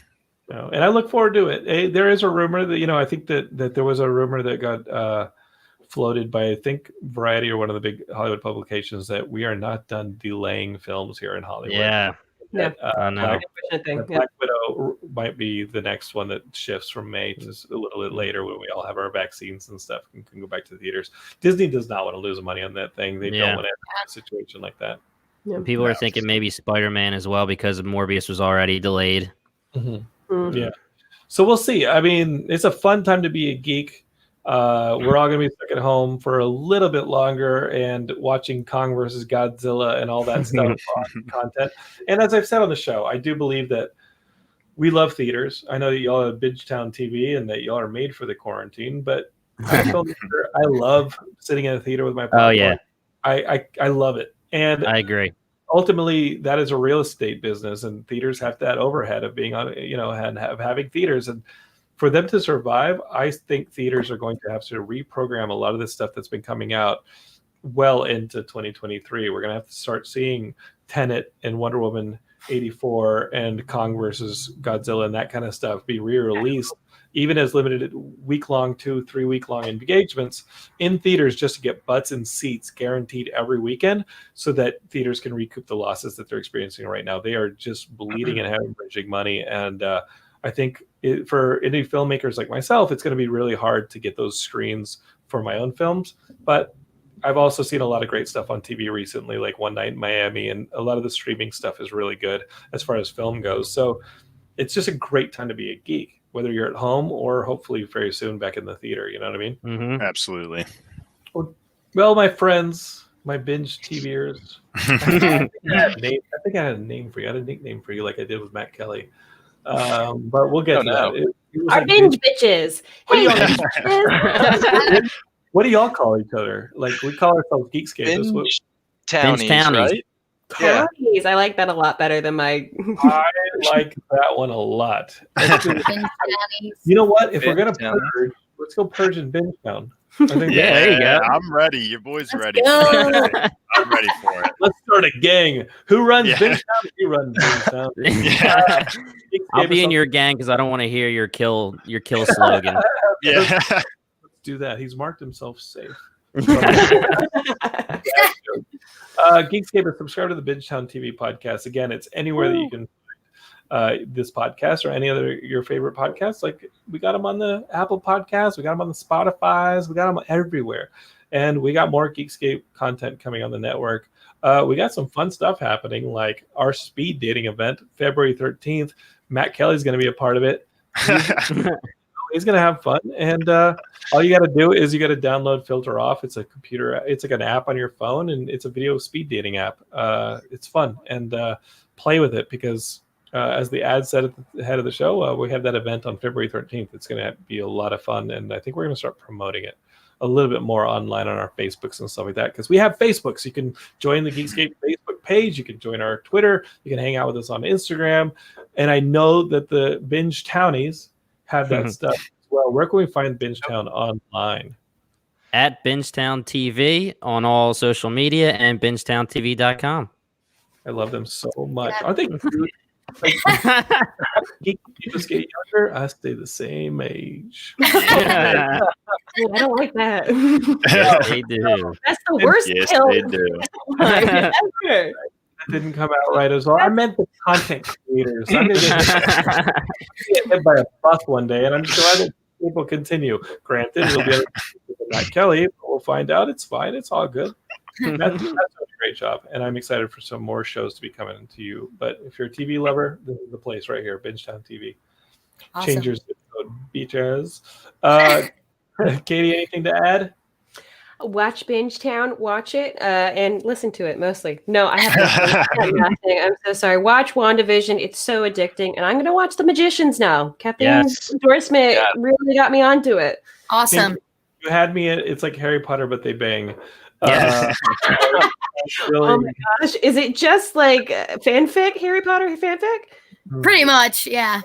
And I look forward to it. There is a rumor that, I think that there was a rumor that got floated by, I think, Variety or one of the big Hollywood publications, that we are not done delaying films here in Hollywood. Yeah. Black Widow might be the next one that shifts from May to a little bit later when we all have our vaccines and stuff and can go back to the theaters. Disney does not want to lose money on that thing. They don't want to have a situation like that. Yeah. People are thinking maybe Spider-Man as well, because Morbius was already delayed. Mm-hmm. Mm-hmm. Yeah. So we'll see. I mean, it's a fun time to be a geek. We're all going to be stuck at home for a little bit longer and watching Kong versus Godzilla and all that stuff content. And as I've said on the show, I do believe that we love theaters. I know that y'all have Bingetown TV and that y'all are made for the quarantine, but I love sitting in a theater with my popcorn. Oh yeah, I love it, and I agree. Ultimately, that is a real estate business, and theaters have that overhead of being on, and having theaters. And for them to survive, I think theaters are going to have to reprogram a lot of this stuff that's been coming out well into 2023. We're going to have to start seeing Tenet and Wonder Woman '84 and Kong versus Godzilla and that kind of stuff be re-released, even as limited week-long, 2-3 week-long engagements in theaters, just to get butts and seats guaranteed every weekend, so that theaters can recoup the losses that they're experiencing right now. They are just bleeding and hemorrhaging money, and I think for indie filmmakers like myself, it's going to be really hard to get those screens for my own films. But I've also seen a lot of great stuff on TV recently, like One Night in Miami, and a lot of the streaming stuff is really good as far as film goes. So it's just a great time to be a geek, whether you're at home or hopefully very soon back in the theater. You know what I mean? Mm-hmm. Absolutely. Well, my friends, my Binge TVers, I think I had a name for you. I had a nickname for you like I did with Matt Kelly. But we'll get to that. It was Our like binge bitches. Hey, bitches. What do y'all call each other? Like, we call ourselves Geekscape. Binge Townies, right? Yeah. I like that a lot better than my. I like that one a lot. You know what? If we're gonna purge, let's go purge in Bingetown. There you go. I'm ready. Your boy's ready. I'm ready for it. Let's start a gang. Who runs Bingetown? You run Bingetown. I'll be in your gang because I don't want to hear your kill slogan. Yeah. Let's do that. He's marked himself safe. Geekscape, subscribe to the Bingetown TV podcast. Again, it's anywhere that you can this podcast or any other your favorite podcasts. Like, we got them on the Apple Podcasts, we got them on the Spotify's, we got them everywhere, and we got more Geekscape content coming on the network. We got some fun stuff happening, like our speed dating event, February 13th. Matt Kelly's going to be a part of it. He's going to have fun, and all you got to do is you got to download Filter Off. It's a computer, it's like an app on your phone, and it's a video speed dating app. It's fun, and play with it, because as the ad said at the head of the show, we have that event on February 13th. It's going to be a lot of fun, and I think we're going to start promoting it a little bit more online on our Facebooks and stuff like that, because we have Facebook, so you can join the Geekscape Facebook page, you can join our Twitter, you can hang out with us on Instagram, and I know that the Binge Townies have that stuff as well. Where can we find Bingetown online? At Bingetown TV on all social media and bingetowntv.com. I love them so much. Aren't they cute? People get younger. I stay the same age. I don't like that. Yeah, they do. That's the worst. Yes, kill they do. ever. That didn't come out right as well. I meant the content creators. I'm going to get hit by a bus one day, and I'm just glad that people continue. Granted, it'll be Matt Kelly, but we'll find out. It's fine. It's all good. That's a great job, and I'm excited for some more shows to be coming to you. But if you're a TV lover, this is the place right here, Bingetown TV. Awesome. Change your zip code, beaches. Katie, anything to add? Watch Bingetown, watch it, and listen to it mostly. No, I have nothing. I'm so sorry. Watch WandaVision. It's so addicting. And I'm going to watch The Magicians now. Kathleen's endorsement really got me onto it. Awesome. You had me at, it's like Harry Potter, but they bang. Yeah. Really, Oh my gosh. Is it just like fanfic, Harry Potter fanfic? Pretty much, yeah.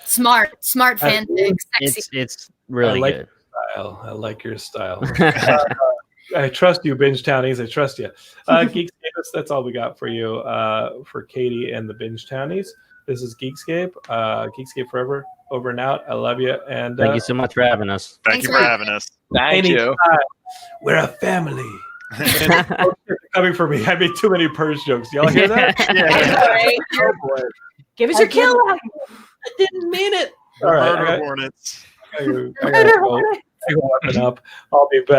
Smart fanfic. Sexy. It's really good. I like your style. I trust you, Binge Townies. I trust you. Geekscape, that's all we got for you, for Katie and the Binge Townies. This is Geekscape. Geekscape forever. Over and out. I love you. And Thank you so much for having us. Thank you for having us. Thank you. We're a family. And coming for me. I made too many purge jokes. Y'all hear that? Right. Oh, boy. Give us your kill. I didn't mean it. All right. Murder Hornets. I gotta go weapon up. I'll be back.